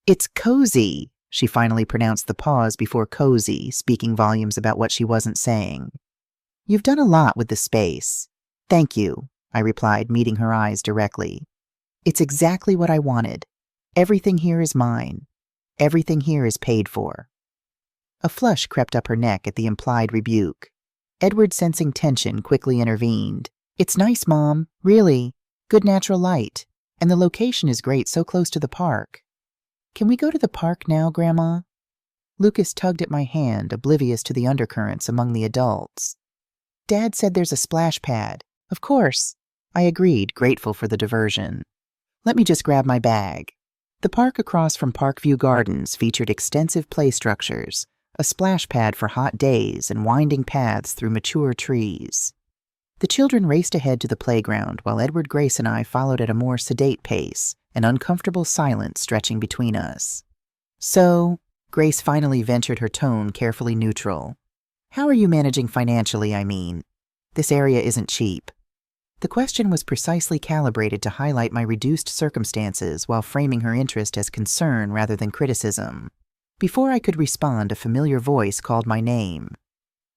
"It's cozy," she finally pronounced the pause before cozy, speaking volumes about what she wasn't saying. "You've done a lot with the space." "Thank you," I replied, meeting her eyes directly. "It's exactly what I wanted. Everything here is mine. Everything here is paid for." A flush crept up her neck at the implied rebuke. Edward, sensing tension, quickly intervened. It's nice, Mom. Really. Good natural light. And the location is great, so close to the park. Can we go to the park now, Grandma? Lucas tugged at my hand, oblivious to the undercurrents among the adults. Dad said there's a splash pad. Of course. I agreed, grateful for the diversion. Let me just grab my bag. The park across from Parkview Gardens featured extensive play structures, a splash pad for hot days, and winding paths through mature trees. The children raced ahead to the playground while Edward, Grace, and I followed at a more sedate pace, an uncomfortable silence stretching between us. So, Grace finally ventured, her tone carefully neutral. How are you managing financially, I mean? This area isn't cheap. The question was precisely calibrated to highlight my reduced circumstances while framing her interest as concern rather than criticism. Before I could respond, a familiar voice called my name.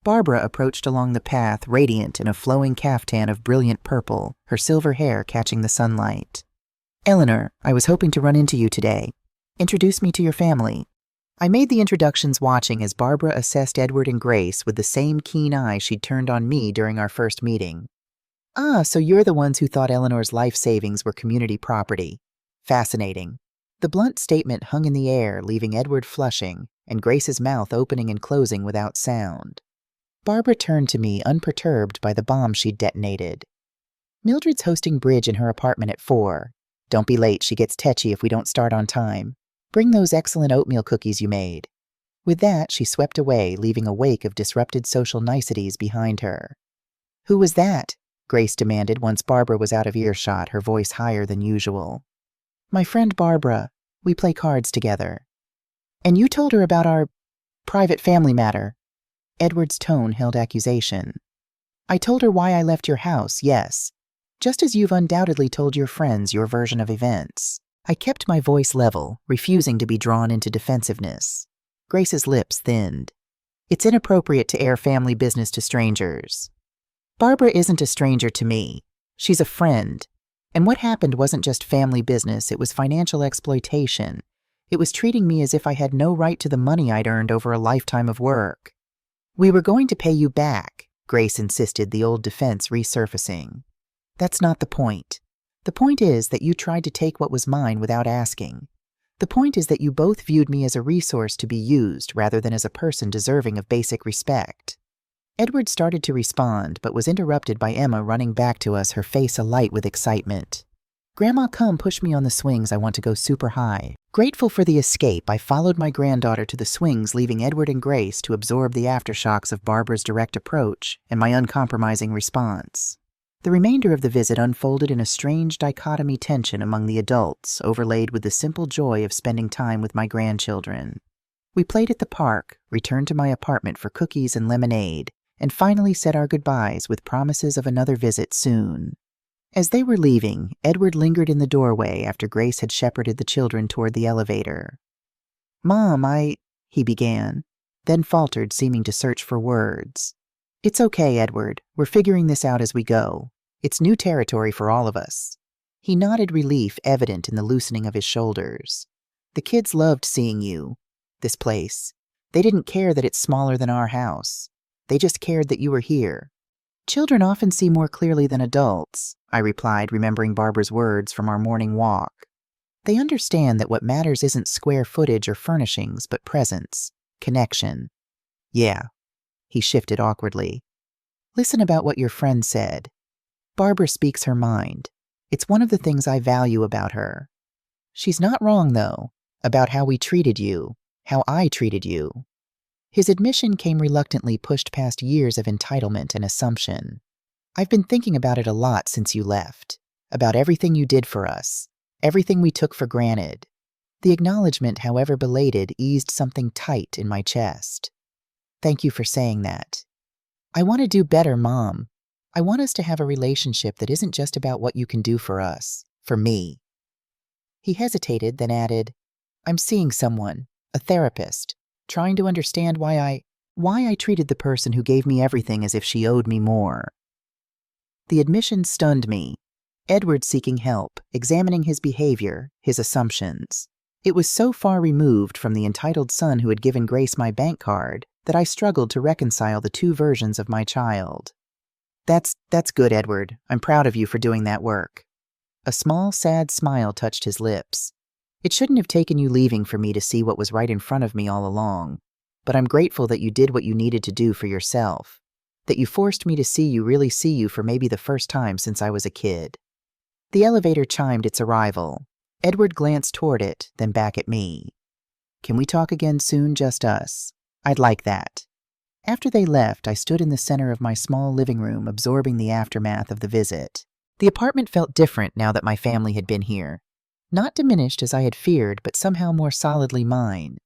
Barbara approached along the path, radiant in a flowing caftan of brilliant purple, her silver hair catching the sunlight. Eleanor, I was hoping to run into you today. Introduce me to your family. I made the introductions, watching as Barbara assessed Edward and Grace with the same keen eye she'd turned on me during our first meeting. Ah, so you're the ones who thought Eleanor's life savings were community property. Fascinating. The blunt statement hung in the air, leaving Edward flushing, and Grace's mouth opening and closing without sound. Barbara turned to me, unperturbed by the bomb she'd detonated. Mildred's hosting bridge in her apartment at 4. Don't be late, she gets tetchy if we don't start on time. Bring those excellent oatmeal cookies you made. With that, she swept away, leaving a wake of disrupted social niceties behind her. Who was that? Grace demanded once Barbara was out of earshot, her voice higher than usual. My friend Barbara. We play cards together. And you told her about our private family matter. Edward's tone held accusation. I told her why I left your house, yes. Just as you've undoubtedly told your friends your version of events. I kept my voice level, refusing to be drawn into defensiveness. Grace's lips thinned. It's inappropriate to air family business to strangers. Barbara isn't a stranger to me. She's a friend. And what happened wasn't just family business, it was financial exploitation. It was treating me as if I had no right to the money I'd earned over a lifetime of work. We were going to pay you back, Grace insisted, the old defense resurfacing. That's not the point. The point is that you tried to take what was mine without asking. The point is that you both viewed me as a resource to be used rather than as a person deserving of basic respect. Edward started to respond, but was interrupted by Emma running back to us, her face alight with excitement. Grandma, come push me on the swings, I want to go super high. Grateful for the escape, I followed my granddaughter to the swings, leaving Edward and Grace to absorb the aftershocks of Barbara's direct approach and my uncompromising response. The remainder of the visit unfolded in a strange dichotomy tension among the adults, overlaid with the simple joy of spending time with my grandchildren. We played at the park, returned to my apartment for cookies and lemonade, and finally said our goodbyes with promises of another visit soon. As they were leaving, Edward lingered in the doorway after Grace had shepherded the children toward the elevator. Mom, he began, then faltered, seeming to search for words. It's okay, Edward. We're figuring this out as we go. It's new territory for all of us. He nodded, relief evident in the loosening of his shoulders. The kids loved seeing you. This place. They didn't care that it's smaller than our house. They just cared that you were here. Children often see more clearly than adults, I replied, remembering Barbara's words from our morning walk. They understand that what matters isn't square footage or furnishings, but presence, connection. Yeah. He shifted awkwardly. Listen about what your friend said. Barbara speaks her mind. It's one of the things I value about her. She's not wrong, though, about how we treated you, how I treated you. His admission came reluctantly, pushed past years of entitlement and assumption. I've been thinking about it a lot since you left, about everything you did for us, everything we took for granted. The acknowledgement, however belated, eased something tight in my chest. Thank you for saying that. I want to do better, Mom. I want us to have a relationship that isn't just about what you can do for us, for me. He hesitated, then added, I'm seeing someone, a therapist, trying to understand why I treated the person who gave me everything as if she owed me more. The admission stunned me. Edward seeking help, examining his behavior, his assumptions. It was so far removed from the entitled son who had given Grace my bank card that I struggled to reconcile the two versions of my child. That's good, Edward. I'm proud of you for doing that work." A small, sad smile touched his lips. "It shouldn't have taken you leaving for me to see what was right in front of me all along, but I'm grateful that you did what you needed to do for yourself, that you forced me to see you for maybe the first time since I was a kid." The elevator chimed its arrival. Edward glanced toward it, then back at me. "Can we talk again soon, just us? I'd like that." After they left, I stood in the center of my small living room, absorbing the aftermath of the visit. The apartment felt different now that my family had been here. Not diminished as I had feared, but somehow more solidly mine.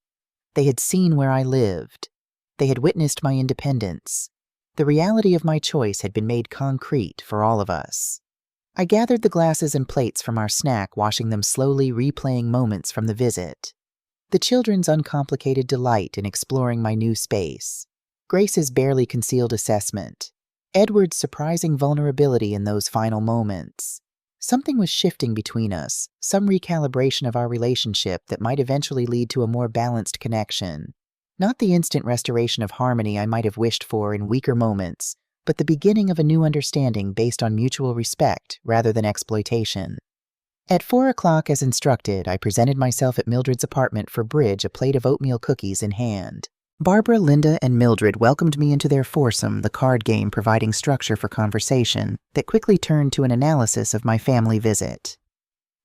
They had seen where I lived. They had witnessed my independence. The reality of my choice had been made concrete for all of us. I gathered the glasses and plates from our snack, washing them slowly, replaying moments from the visit. The children's uncomplicated delight in exploring my new space. Grace's barely concealed assessment. Edward's surprising vulnerability in those final moments. Something was shifting between us, some recalibration of our relationship that might eventually lead to a more balanced connection. Not the instant restoration of harmony I might have wished for in weaker moments, but the beginning of a new understanding based on mutual respect rather than exploitation. At 4 o'clock, as instructed, I presented myself at Mildred's apartment for bridge, a plate of oatmeal cookies in hand. Barbara, Linda, and Mildred welcomed me into their foursome, the card game providing structure for conversation that quickly turned to an analysis of my family visit.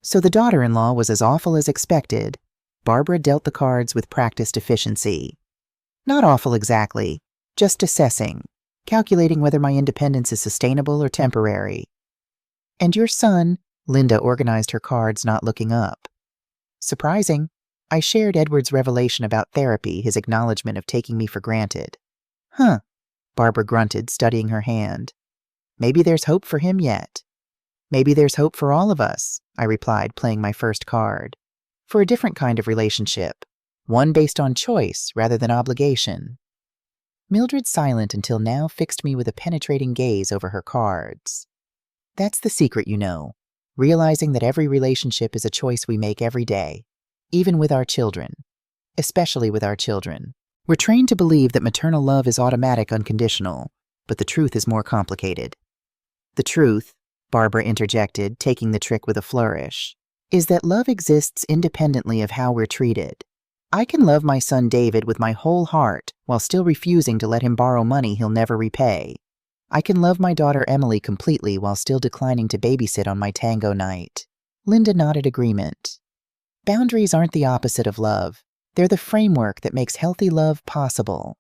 So the daughter-in-law was as awful as expected. Barbara dealt the cards with practiced efficiency. Not awful exactly, just assessing, calculating whether my independence is sustainable or temporary. "And your son," Linda organized her cards, not looking up. Surprising. I shared Edward's revelation about therapy, his acknowledgement of taking me for granted. "Huh," Barbara grunted, studying her hand. "Maybe there's hope for him yet." "Maybe there's hope for all of us," I replied, playing my first card. "For a different kind of relationship, one based on choice rather than obligation." Mildred, silent until now, fixed me with a penetrating gaze over her cards. "That's the secret, you know, realizing that every relationship is a choice we make every day. Even with our children. Especially with our children. We're trained to believe that maternal love is automatic, unconditional, but the truth is more complicated." "The truth," Barbara interjected, taking the trick with a flourish, "is that love exists independently of how we're treated. I can love my son David with my whole heart while still refusing to let him borrow money he'll never repay. I can love my daughter Emily completely while still declining to babysit on my tango night." Linda nodded agreement. Boundaries aren't the opposite of love. They're the framework that makes healthy love possible.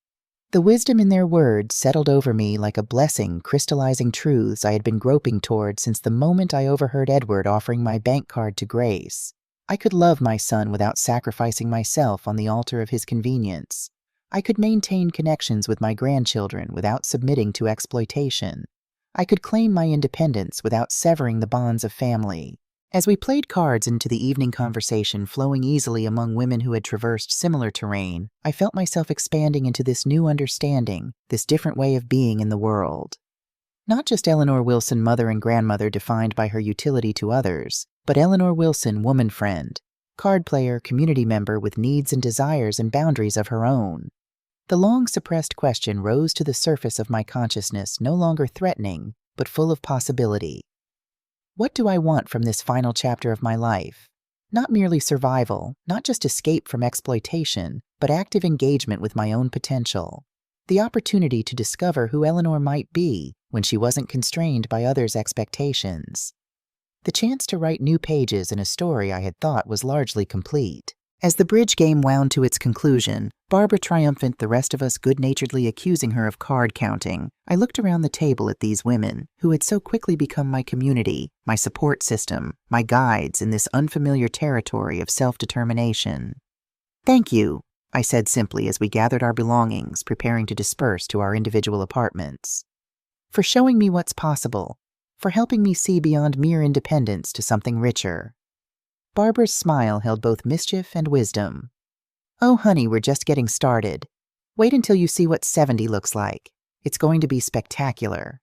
The wisdom in their words settled over me like a blessing, crystallizing truths I had been groping toward since the moment I overheard Edward offering my bank card to Grace. I could love my son without sacrificing myself on the altar of his convenience. I could maintain connections with my grandchildren without submitting to exploitation. I could claim my independence without severing the bonds of family. As we played cards into the evening conversation flowing easily among women who had traversed similar terrain, I felt myself expanding into this new understanding, this different way of being in the world. Not just Eleanor Wilson, mother and grandmother defined by her utility to others, but Eleanor Wilson, woman friend, card player, community member with needs and desires and boundaries of her own. The long-suppressed question rose to the surface of my consciousness, no longer threatening, but full of possibility. What do I want from this final chapter of my life? Not merely survival, not just escape from exploitation, but active engagement with my own potential. The opportunity to discover who Eleanor might be when she wasn't constrained by others' expectations. The chance to write new pages in a story I had thought was largely complete. As the bridge game wound to its conclusion, Barbara triumphant, the rest of us good-naturedly accusing her of card counting, I looked around the table at these women, who had so quickly become my community, my support system, my guides in this unfamiliar territory of self-determination. "Thank you," I said simply as we gathered our belongings, preparing to disperse to our individual apartments. "For showing me what's possible, for helping me see beyond mere independence to something richer." Barbara's smile held both mischief and wisdom. "Oh, honey, we're just getting started. Wait until you see what 70 looks like. It's going to be spectacular."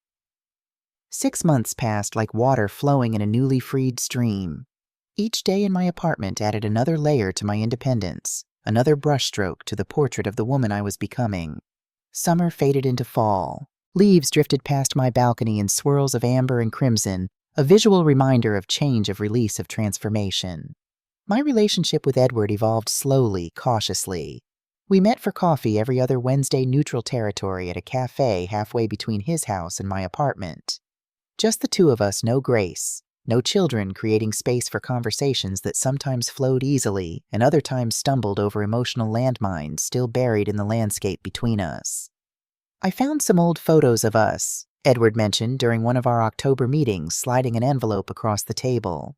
6 months passed like water flowing in a newly freed stream. Each day in my apartment added another layer to my independence, another brushstroke to the portrait of the woman I was becoming. Summer faded into fall. Leaves drifted past my balcony in swirls of amber and crimson, a visual reminder of change, of release, of transformation. My relationship with Edward evolved slowly, cautiously. We met for coffee every other Wednesday, neutral territory, at a cafe halfway between his house and my apartment. Just the two of us, no grace, no children, creating space for conversations that sometimes flowed easily and other times stumbled over emotional landmines still buried in the landscape between us. "I found some old photos of us," Edward mentioned during one of our October meetings, sliding an envelope across the table.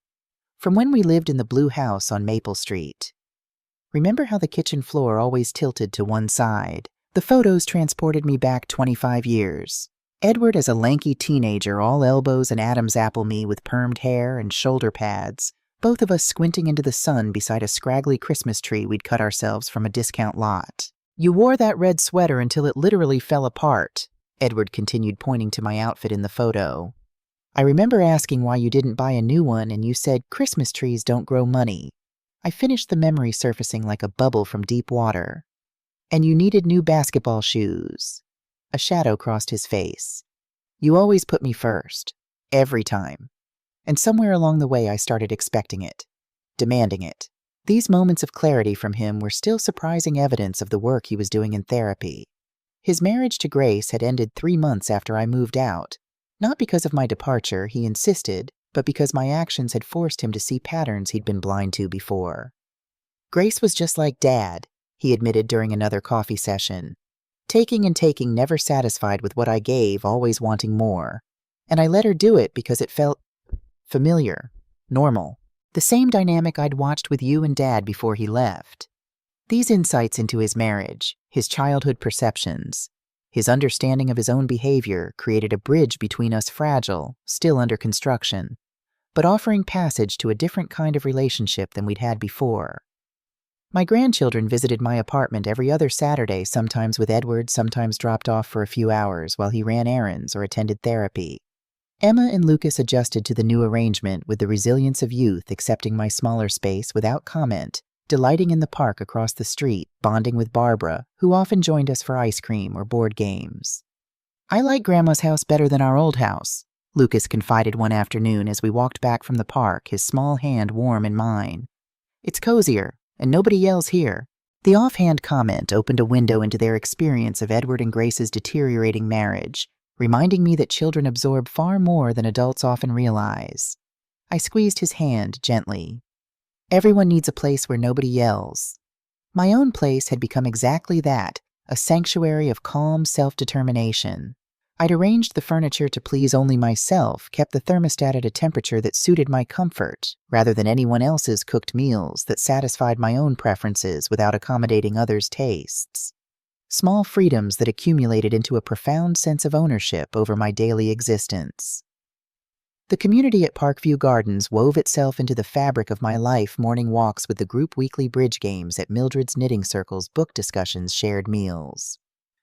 "From when we lived in the blue house on Maple Street. Remember how the kitchen floor always tilted to one side? The photos transported me back 25 years. Edward as a lanky teenager, all elbows and Adam's apple me with permed hair and shoulder pads, both of us squinting into the sun beside a scraggly Christmas tree we'd cut ourselves from a discount lot. You wore that red sweater until it literally fell apart," Edward continued, pointing to my outfit in the photo. "I remember asking why you didn't buy a new one, and you said Christmas trees don't grow money." I finished the memory surfacing like a bubble from deep water. "And you needed new basketball shoes." A shadow crossed his face. "You always put me first. Every time." And somewhere along the way I started expecting it, demanding it. These moments of clarity from him were still surprising evidence of the work he was doing in therapy. His marriage to Grace had ended 3 months after I moved out. Not because of my departure, he insisted, but because my actions had forced him to see patterns he'd been blind to before. "Grace was just like Dad," he admitted during another coffee session. "Taking and taking, never satisfied with what I gave, always wanting more. And I let her do it because it felt familiar, normal. The same dynamic I'd watched with you and Dad before he left." These insights into his marriage, his childhood perceptions, his understanding of his own behavior created a bridge between us, fragile, still under construction, but offering passage to a different kind of relationship than we'd had before. My grandchildren visited my apartment every other Saturday, sometimes with Edward, sometimes dropped off for a few hours while he ran errands or attended therapy. Emma and Lucas adjusted to the new arrangement with the resilience of youth, accepting my smaller space without comment, delighting in the park across the street, bonding with Barbara, who often joined us for ice cream or board games. "I like Grandma's house better than our old house," Lucas confided one afternoon as we walked back from the park, his small hand warm in mine. "It's cozier, and nobody yells here." The offhand comment opened a window into their experience of Edward and Grace's deteriorating marriage, reminding me that children absorb far more than adults often realize. I squeezed his hand gently. "Everyone needs a place where nobody yells." My own place had become exactly that, a sanctuary of calm self-determination. I'd arranged the furniture to please only myself, kept the thermostat at a temperature that suited my comfort, rather than anyone else's cooked meals that satisfied my own preferences without accommodating others' tastes. Small freedoms that accumulated into a profound sense of ownership over my daily existence. The community at Parkview Gardens wove itself into the fabric of my life: morning walks with the group, weekly bridge games at Mildred's knitting circles, book discussions, shared meals.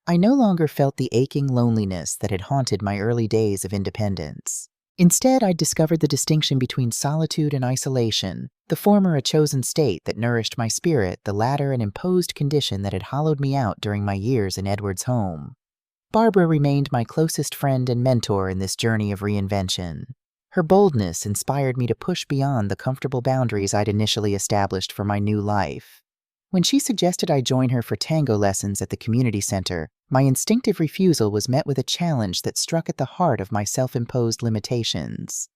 I no longer felt the aching loneliness that had haunted my early days of independence. Instead, I discovered the distinction between solitude and isolation, the former a chosen state that nourished my spirit, the latter an imposed condition that had hollowed me out during my years in Edward's home. Barbara remained my closest friend and mentor in this journey of reinvention. Her boldness inspired me to push beyond the comfortable boundaries I'd initially established for my new life. When she suggested I join her for tango lessons at the community center, my instinctive refusal was met with a challenge that struck at the heart of my self-imposed limitations.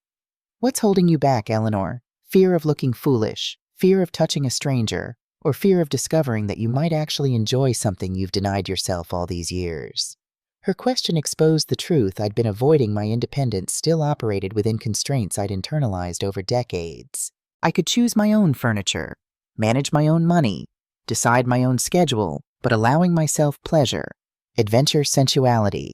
"What's holding you back, Eleanor? Fear of looking foolish, fear of touching a stranger, or fear of discovering that you might actually enjoy something you've denied yourself all these years?" Her question exposed the truth. I'd been avoiding. My independence still operated within constraints I'd internalized over decades. I could choose my own furniture, manage my own money, decide my own schedule, but allowing myself pleasure, adventure, sensuality.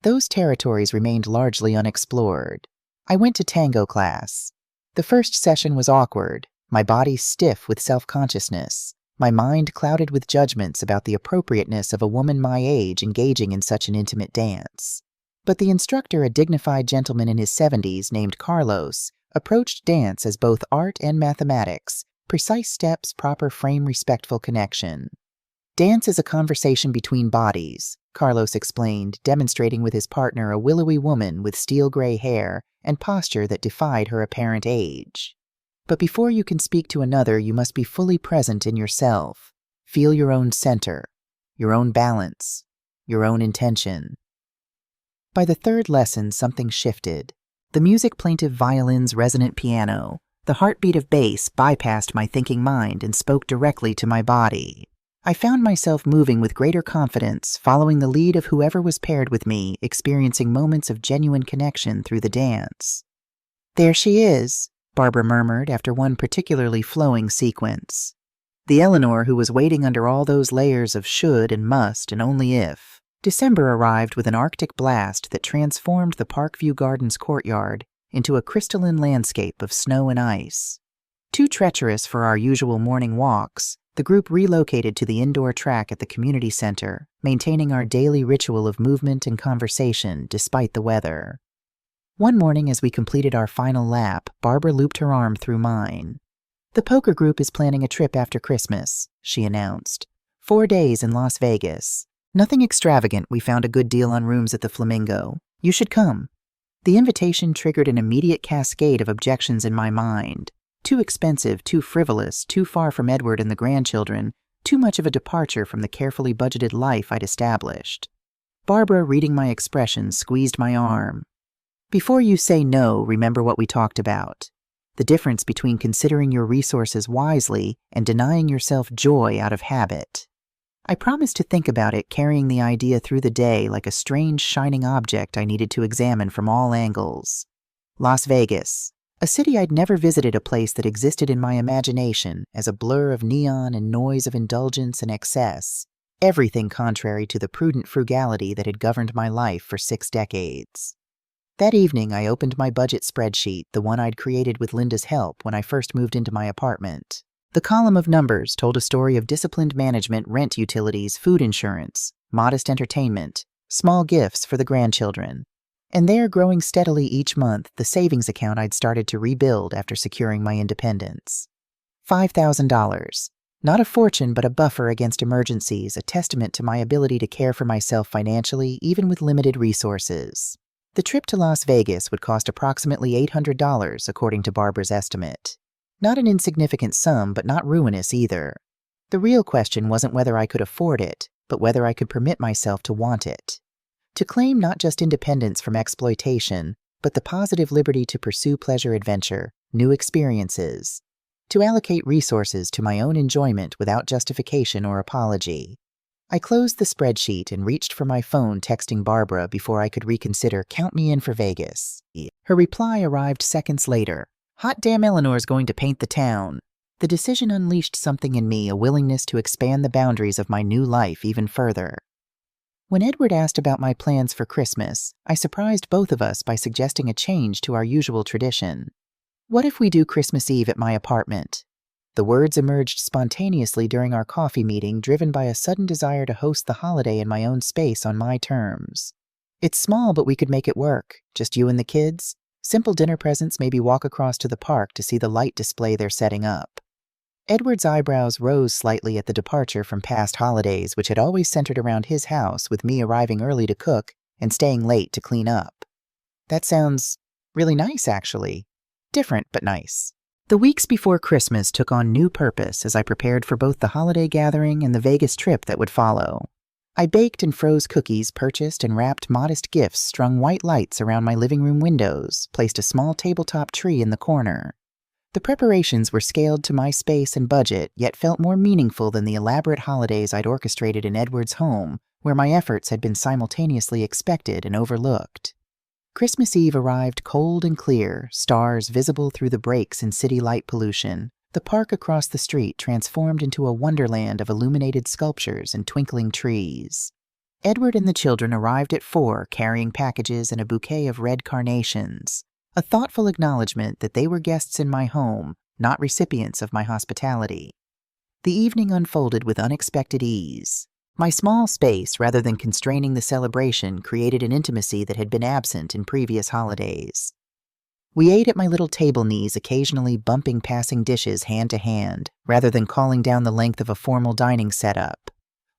Those territories remained largely unexplored. I went to tango class. The first session was awkward, my body stiff with self-consciousness, my mind clouded with judgments about the appropriateness of a woman my age engaging in such an intimate dance. But the instructor, a dignified gentleman in his 70s named Carlos, approached dance as both art and mathematics, precise steps, proper frame, respectful connection. Dance is a conversation between bodies, Carlos explained, demonstrating with his partner a willowy woman with steel gray hair and posture that defied her apparent age. But before you can speak to another, you must be fully present in yourself. Feel your own center, your own balance, your own intention. By the third lesson, something shifted. The music, plaintive violins, resonant piano, the heartbeat of bass bypassed my thinking mind and spoke directly to my body. I found myself moving with greater confidence, following the lead of whoever was paired with me, experiencing moments of genuine connection through the dance. "There she is," Barbara murmured after one particularly flowing sequence. The Eleanor who was waiting under all those layers of should and must and only if. December arrived with an Arctic blast that transformed the Parkview Gardens courtyard into a crystalline landscape of snow and ice. Too treacherous for our usual morning walks, the group relocated to the indoor track at the community center, maintaining our daily ritual of movement and conversation despite the weather. One morning as we completed our final lap, Barbara looped her arm through mine. "The poker group is planning a trip after Christmas," she announced. 4 days in Las Vegas. Nothing extravagant, we found a good deal on rooms at the Flamingo. You should come. The invitation triggered an immediate cascade of objections in my mind. Too expensive, too frivolous, too far from Edward and the grandchildren, too much of a departure from the carefully budgeted life I'd established. Barbara, reading my expressions, squeezed my arm. "Before you say no, remember what we talked about. The difference between considering your resources wisely and denying yourself joy out of habit." I promised to think about it, carrying the idea through the day like a strange shining object I needed to examine from all angles. Las Vegas. A city I'd never visited, a place that existed in my imagination as a blur of neon and noise of indulgence and excess, everything contrary to the prudent frugality that had governed my life for 6 decades. That evening, I opened my budget spreadsheet, the one I'd created with Linda's help when I first moved into my apartment. The column of numbers told a story of disciplined management, rent, utilities, food insurance, modest entertainment, small gifts for the grandchildren. And there, growing steadily each month, the savings account I'd started to rebuild after securing my independence. $5,000. Not a fortune, but a buffer against emergencies, a testament to my ability to care for myself financially, even with limited resources. The trip to Las Vegas would cost approximately $800, according to Barbara's estimate. Not an insignificant sum, but not ruinous either. The real question wasn't whether I could afford it, but whether I could permit myself to want it. To claim not just independence from exploitation, but the positive liberty to pursue pleasure, adventure, new experiences. To allocate resources to my own enjoyment without justification or apology. I closed the spreadsheet and reached for my phone, texting Barbara before I could reconsider, "Count me in for Vegas." Her reply arrived seconds later. "Hot damn, Eleanor's going to paint the town." The decision unleashed something in me, a willingness to expand the boundaries of my new life even further. When Edward asked about my plans for Christmas, I surprised both of us by suggesting a change to our usual tradition. "What if we do Christmas Eve at my apartment?" The words emerged spontaneously during our coffee meeting, driven by a sudden desire to host the holiday in my own space on my terms. "It's small, but we could make it work. Just you and the kids. Simple dinner presents, maybe walk across to the park to see the light display they're setting up." Edward's eyebrows rose slightly at the departure from past holidays, which had always centered around his house, with me arriving early to cook and staying late to clean up. "That sounds really nice, actually. Different, but nice." The weeks before Christmas took on new purpose as I prepared for both the holiday gathering and the Vegas trip that would follow. I baked and froze cookies, purchased and wrapped modest gifts, strung white lights around my living room windows, placed a small tabletop tree in the corner. The preparations were scaled to my space and budget, yet felt more meaningful than the elaborate holidays I'd orchestrated in Edward's home, where my efforts had been simultaneously expected and overlooked. Christmas Eve arrived cold and clear, stars visible through the breaks in city light pollution. The park across the street transformed into a wonderland of illuminated sculptures and twinkling trees. Edward and the children arrived at 4, carrying packages and a bouquet of red carnations, a thoughtful acknowledgement that they were guests in my home, not recipients of my hospitality. The evening unfolded with unexpected ease. My small space, rather than constraining the celebration, created an intimacy that had been absent in previous holidays. We ate at my little table knees, occasionally bumping passing dishes hand to hand, rather than calling down the length of a formal dining setup.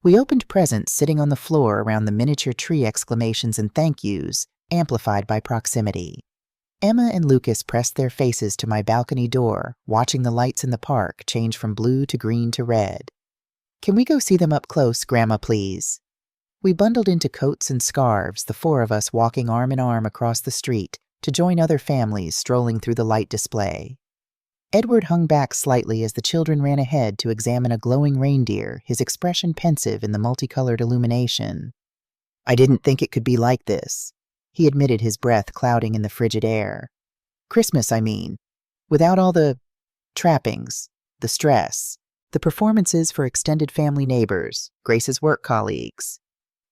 We opened presents sitting on the floor around the miniature tree, exclamations and thank yous, amplified by proximity. Emma and Lucas pressed their faces to my balcony door, watching the lights in the park change from blue to green to red. "Can we go see them up close, Grandma, please?" We bundled into coats and scarves, the four of us walking arm in arm across the street to join other families strolling through the light display. Edward hung back slightly as the children ran ahead to examine a glowing reindeer, his expression pensive in the multicolored illumination. "I didn't think it could be like this," he admitted, his breath clouding in the frigid air. "Christmas, I mean. Without all the trappings, the stress, the performances for extended family neighbors, Grace's work colleagues."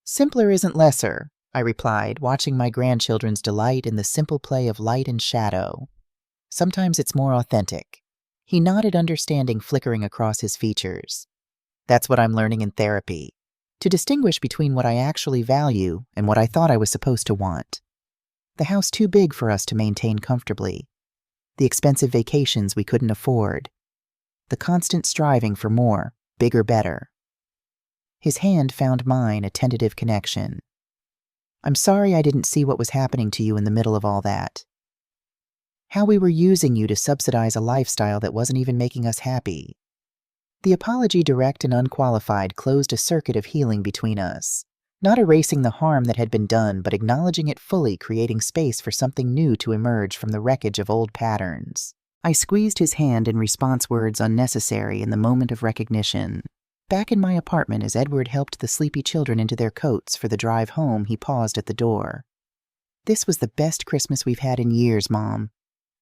"Simpler isn't lesser," I replied, watching my grandchildren's delight in the simple play of light and shadow. "Sometimes it's more authentic." He nodded, understanding flickering across his features. "That's what I'm learning in therapy, to distinguish between what I actually value and what I thought I was supposed to want. The house too big for us to maintain comfortably. The expensive vacations we couldn't afford. The constant striving for more, bigger, better." His hand found mine, a tentative connection. "I'm sorry I didn't see what was happening to you in the middle of all that. How we were using you to subsidize a lifestyle that wasn't even making us happy." The apology, direct and unqualified, closed a circuit of healing between us. Not erasing the harm that had been done, but acknowledging it fully, creating space for something new to emerge from the wreckage of old patterns. I squeezed his hand in response, words unnecessary in the moment of recognition. Back in my apartment, as Edward helped the sleepy children into their coats for the drive home, he paused at the door. "This was the best Christmas we've had in years, Mom.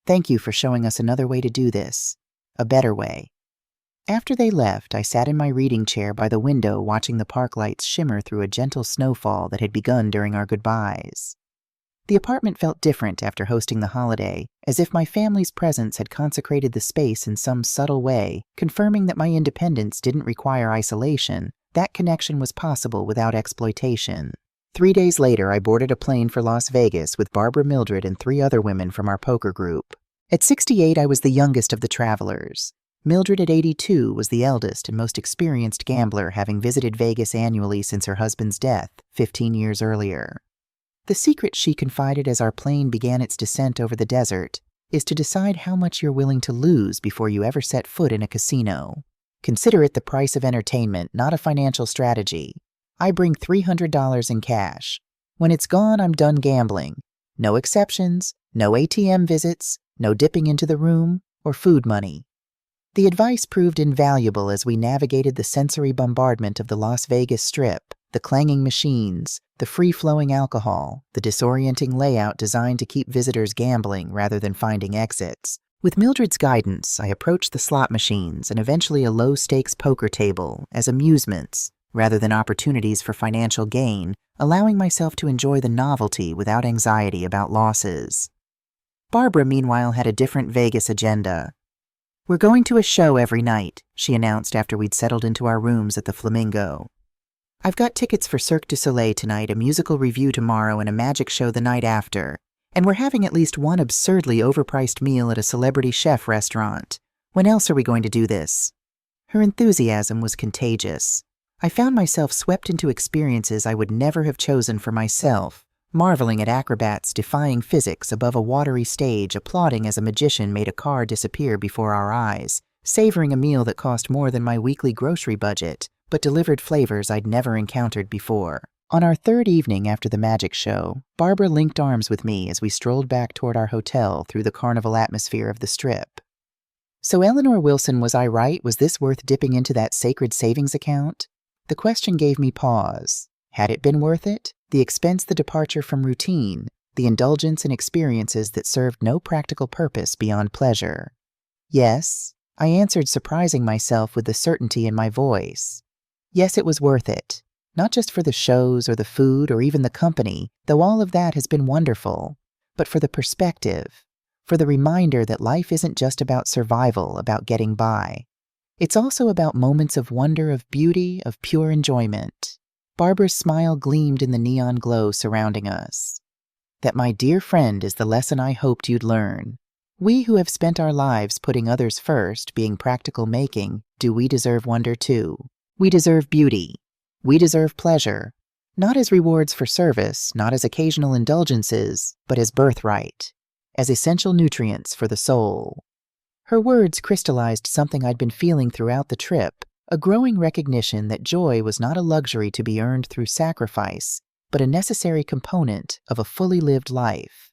Thank you for showing us another way to do this. A better way." After they left, I sat in my reading chair by the window, watching the park lights shimmer through a gentle snowfall that had begun during our goodbyes. The apartment felt different after hosting the holiday, as if my family's presence had consecrated the space in some subtle way, confirming that my independence didn't require isolation. That connection was possible without exploitation. 3 days later, I boarded a plane for Las Vegas with Barbara, Mildred, and 3 other women from our poker group. At 68, I was the youngest of the travelers. Mildred, at 82, was the eldest and most experienced gambler, having visited Vegas annually since her husband's death 15 years earlier. The secret, she confided as our plane began its descent over the desert, is to decide how much you're willing to lose before you ever set foot in a casino. Consider it the price of entertainment, not a financial strategy. I bring $300 in cash. When it's gone, I'm done gambling. No exceptions, no ATM visits, no dipping into the room, or food money. The advice proved invaluable as we navigated the sensory bombardment of the Las Vegas Strip, the clanging machines, the free-flowing alcohol, the disorienting layout designed to keep visitors gambling rather than finding exits. With Mildred's guidance, I approached the slot machines and eventually a low-stakes poker table as amusements rather than opportunities for financial gain, allowing myself to enjoy the novelty without anxiety about losses. Barbara, meanwhile, had a different Vegas agenda. "We're going to a show every night," she announced after we'd settled into our rooms at the Flamingo. "I've got tickets for Cirque du Soleil tonight, a musical review tomorrow, and a magic show the night after. And we're having at least one absurdly overpriced meal at a celebrity chef restaurant. When else are we going to do this?" Her enthusiasm was contagious. I found myself swept into experiences I would never have chosen for myself, marveling at acrobats defying physics above a watery stage, applauding as a magician made a car disappear before our eyes, savoring a meal that cost more than my weekly grocery budget, but delivered flavors I'd never encountered before. On our 3rd evening after the magic show, Barbara linked arms with me as we strolled back toward our hotel through the carnival atmosphere of the Strip. "So, Eleanor Wilson, was I right? Was this worth dipping into that sacred savings account?" The question gave me pause. Had it been worth it? The expense, the departure from routine, the indulgence in experiences that served no practical purpose beyond pleasure. "Yes," I answered, surprising myself with the certainty in my voice. Yes, it was worth it. Not just for the shows or the food or even the company, though all of that has been wonderful, but for the perspective, for the reminder that life isn't just about survival, about getting by. It's also about moments of wonder, of beauty, of pure enjoyment. Barbara's smile gleamed in the neon glow surrounding us. That my dear friend is the lesson I hoped you'd learn. We who have spent our lives putting others first, being practical making, do we deserve wonder too? We deserve beauty. We deserve pleasure. Not as rewards for service, not as occasional indulgences, but as birthright, as essential nutrients for the soul. Her words crystallized something I'd been feeling throughout the trip, a growing recognition that joy was not a luxury to be earned through sacrifice, but a necessary component of a fully lived life.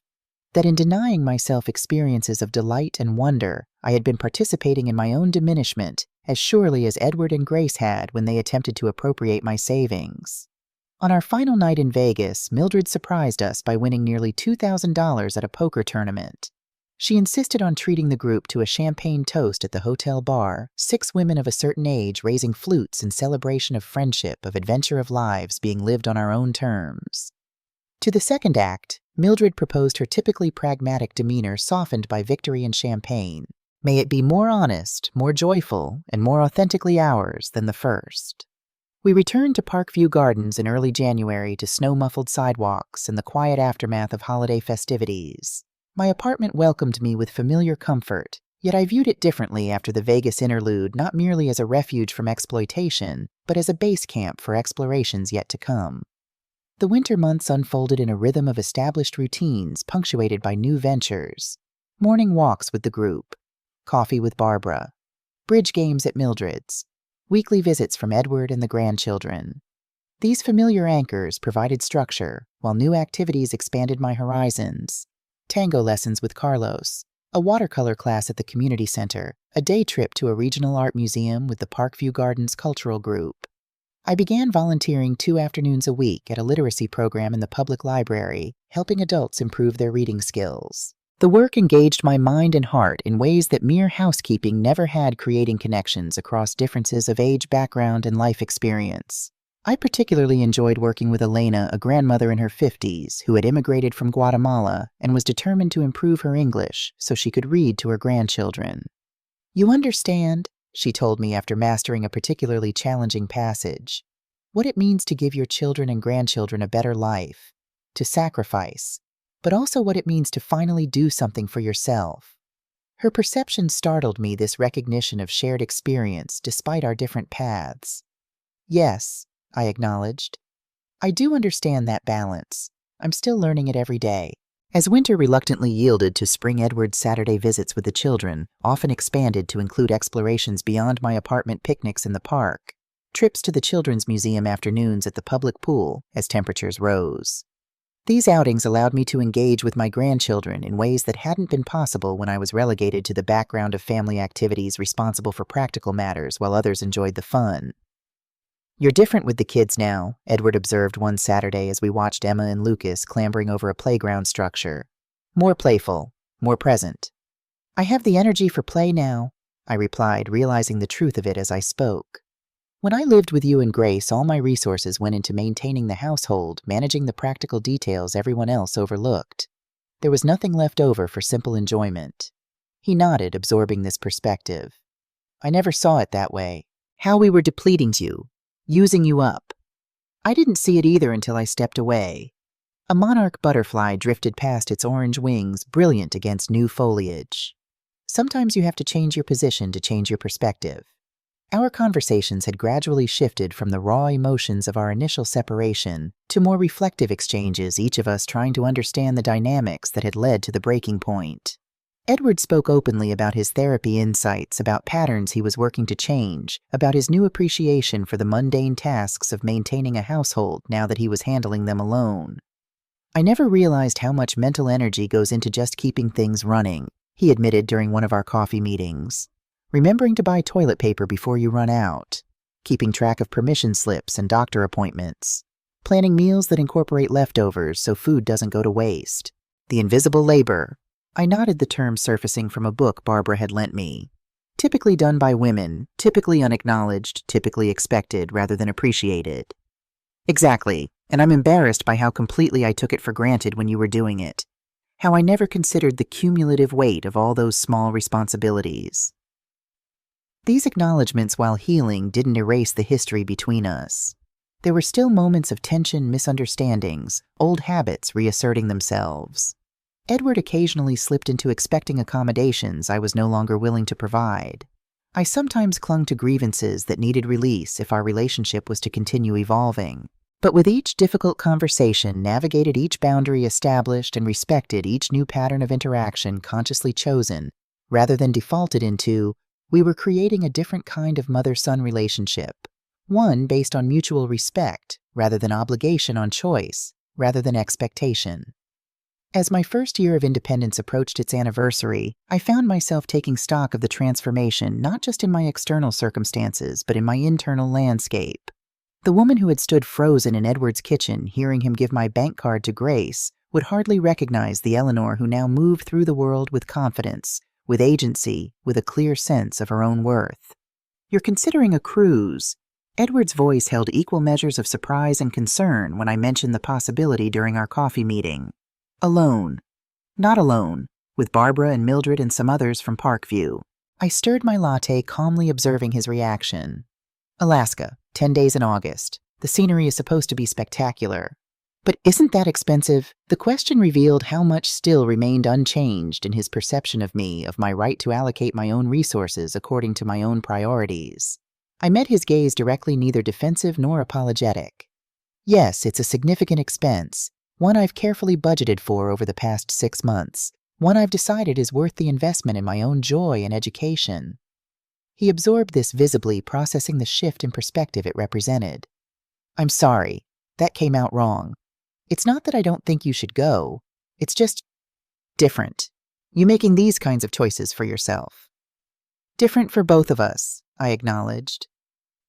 That in denying myself experiences of delight and wonder, I had been participating in my own diminishment as surely as Edward and Grace had when they attempted to appropriate my savings. On our final night in Vegas, Mildred surprised us by winning nearly $2,000 at a poker tournament. She insisted on treating the group to a champagne toast at the hotel bar, 6 women of a certain age raising flutes in celebration of friendship, of adventure of lives being lived on our own terms. To the second act, Mildred proposed her typically pragmatic demeanor softened by victory and champagne. May it be more honest, more joyful, and more authentically ours than the first. We returned to Parkview Gardens in early January to snow-muffled sidewalks and the quiet aftermath of holiday festivities. My apartment welcomed me with familiar comfort, yet I viewed it differently after the Vegas interlude, not merely as a refuge from exploitation, but as a base camp for explorations yet to come. The winter months unfolded in a rhythm of established routines punctuated by new ventures. Morning walks with the group, coffee with Barbara, bridge games at Mildred's, weekly visits from Edward and the grandchildren. These familiar anchors provided structure, while new activities expanded my horizons. Tango lessons with Carlos, a watercolor class at the community center, a day trip to a regional art museum with the Parkview Gardens Cultural Group. I began volunteering 2 afternoons a week at a literacy program in the public library, helping adults improve their reading skills. The work engaged my mind and heart in ways that mere housekeeping never had, creating connections across differences of age, background, and life experience. I particularly enjoyed working with Elena, a grandmother in her 50s who had immigrated from Guatemala and was determined to improve her English so she could read to her grandchildren. "You understand," she told me after mastering a particularly challenging passage, "what it means to give your children and grandchildren a better life, to sacrifice, but also what it means to finally do something for yourself." Her perception startled me, this recognition of shared experience despite our different paths. "Yes," I acknowledged. "I do understand that balance. I'm still learning it every day." As winter reluctantly yielded to spring, Edward's Saturday visits with the children often expanded to include explorations beyond my apartment, picnics in the park, trips to the Children's Museum, afternoons at the public pool as temperatures rose. These outings allowed me to engage with my grandchildren in ways that hadn't been possible when I was relegated to the background of family activities responsible for practical matters while others enjoyed the fun. "You're different with the kids now," Edward observed one Saturday as we watched Emma and Lucas clambering over a playground structure. "More playful, more present." "I have the energy for play now," I replied, realizing the truth of it as I spoke. "When I lived with you and Grace, all my resources went into maintaining the household, managing the practical details everyone else overlooked. There was nothing left over for simple enjoyment." He nodded, absorbing this perspective. "I never saw it that way. How we were depleting you, using you up. I didn't see it either until I stepped away." A monarch butterfly drifted past, its orange wings brilliant against new foliage. Sometimes you have to change your position to change your perspective. Our conversations had gradually shifted from the raw emotions of our initial separation to more reflective exchanges, each of us trying to understand the dynamics that had led to the breaking point. Edward spoke openly about his therapy insights, about patterns he was working to change, about his new appreciation for the mundane tasks of maintaining a household now that he was handling them alone. "I never realized how much mental energy goes into just keeping things running," he admitted during one of our coffee meetings. "Remembering to buy toilet paper before you run out, keeping track of permission slips and doctor appointments, planning meals that incorporate leftovers so food doesn't go to waste. The invisible labor." I nodded, the term surfacing from a book Barbara had lent me. "Typically done by women, typically unacknowledged, typically expected rather than appreciated." "Exactly, and I'm embarrassed by how completely I took it for granted when you were doing it. How I never considered the cumulative weight of all those small responsibilities." These acknowledgments, while healing, didn't erase the history between us. There were still moments of tension, misunderstandings, old habits reasserting themselves. Edward occasionally slipped into expecting accommodations I was no longer willing to provide. I sometimes clung to grievances that needed release if our relationship was to continue evolving. But with each difficult conversation, navigated each boundary established and respected each new pattern of interaction consciously chosen, rather than defaulted into, we were creating a different kind of mother-son relationship. One based on mutual respect, rather than obligation, on choice, rather than expectation. As my first year of independence approached its anniversary, I found myself taking stock of the transformation not just in my external circumstances, but in my internal landscape. The woman who had stood frozen in Edward's kitchen, hearing him give my bank card to Grace, would hardly recognize the Eleanor who now moved through the world with confidence, with agency, with a clear sense of her own worth. "You're considering a cruise." Edward's voice held equal measures of surprise and concern when I mentioned the possibility during our coffee meeting. "Alone." "Not alone. With Barbara and Mildred and some others from Parkview." I stirred my latte, calmly observing his reaction. "Alaska, 10 days in August. The scenery is supposed to be spectacular." "But isn't that expensive?" The question revealed how much still remained unchanged in his perception of me, of my right to allocate my own resources according to my own priorities. I met his gaze directly, neither defensive nor apologetic. "Yes, it's a significant expense. One I've carefully budgeted for over the past 6 months. One I've decided is worth the investment in my own joy and education." He absorbed this visibly, processing the shift in perspective it represented. "I'm sorry. That came out wrong. It's not that I don't think you should go. It's just different. You making these kinds of choices for yourself." "Different for both of us," I acknowledged.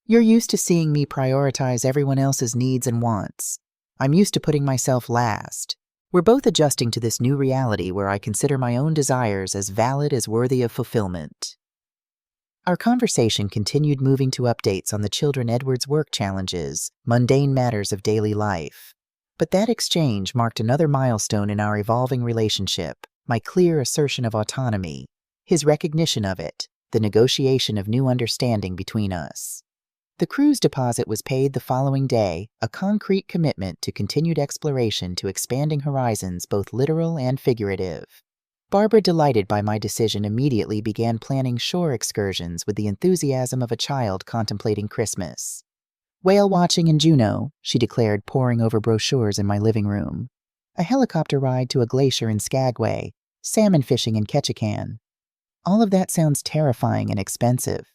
"You're used to seeing me prioritize everyone else's needs and wants. I'm used to putting myself last. We're both adjusting to this new reality where I consider my own desires as valid, as worthy of fulfillment." Our conversation continued, moving to updates on the children, Edward's work challenges, mundane matters of daily life. But that exchange marked another milestone in our evolving relationship, my clear assertion of autonomy, his recognition of it, the negotiation of new understanding between us. The cruise deposit was paid the following day, a concrete commitment to continued exploration, to expanding horizons, both literal and figurative. Barbara, delighted by my decision, immediately began planning shore excursions with the enthusiasm of a child contemplating Christmas. "Whale watching in Juneau," she declared, poring over brochures in my living room. "A helicopter ride to a glacier in Skagway, salmon fishing in Ketchikan." All of that sounds terrifying and expensive.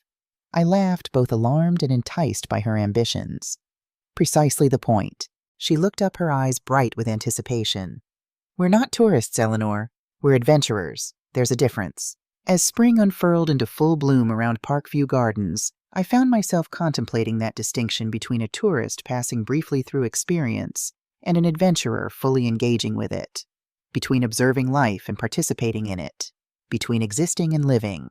I laughed, both alarmed and enticed by her ambitions. "Precisely the point." She looked up, her eyes bright with anticipation. "We're not tourists, Eleanor. We're adventurers. There's a difference." As spring unfurled into full bloom around Parkview Gardens, I found myself contemplating that distinction between a tourist passing briefly through experience and an adventurer fully engaging with it, between observing life and participating in it, between existing and living.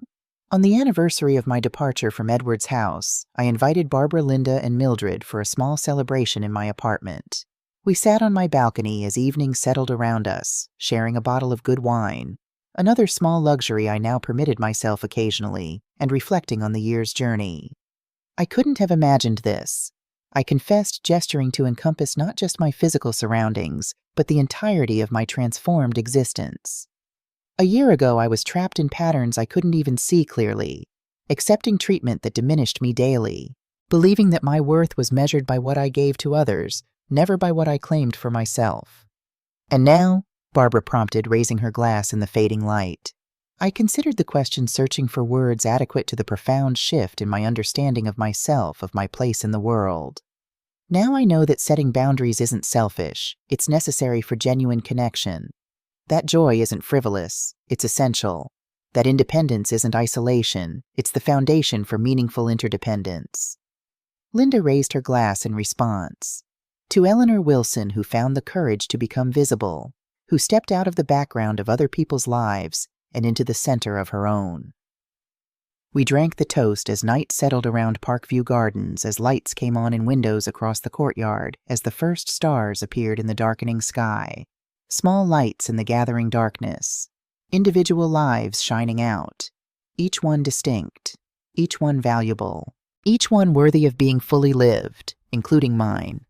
On the anniversary of my departure from Edward's house, I invited Barbara, Linda, and Mildred for a small celebration in my apartment. We sat on my balcony as evening settled around us, sharing a bottle of good wine, another small luxury I now permitted myself occasionally, and reflecting on the year's journey. I couldn't have imagined this, I confessed, gesturing to encompass not just my physical surroundings, but the entirety of my transformed existence. A year ago, I was trapped in patterns I couldn't even see clearly, accepting treatment that diminished me daily, believing that my worth was measured by what I gave to others, never by what I claimed for myself. "And now?" Barbara prompted, raising her glass in the fading light. I considered the question, searching for words adequate to the profound shift in my understanding of myself, of my place in the world. "Now I know that setting boundaries isn't selfish, it's necessary for genuine connection. That joy isn't frivolous, it's essential. That independence isn't isolation, it's the foundation for meaningful interdependence." Linda raised her glass in response. "To Eleanor Wilson, who found the courage to become visible, who stepped out of the background of other people's lives and into the center of her own." We drank the toast as night settled around Parkview Gardens, as lights came on in windows across the courtyard, as the first stars appeared in the darkening sky. Small lights in the gathering darkness, individual lives shining out, each one distinct, each one valuable, each one worthy of being fully lived. including mine.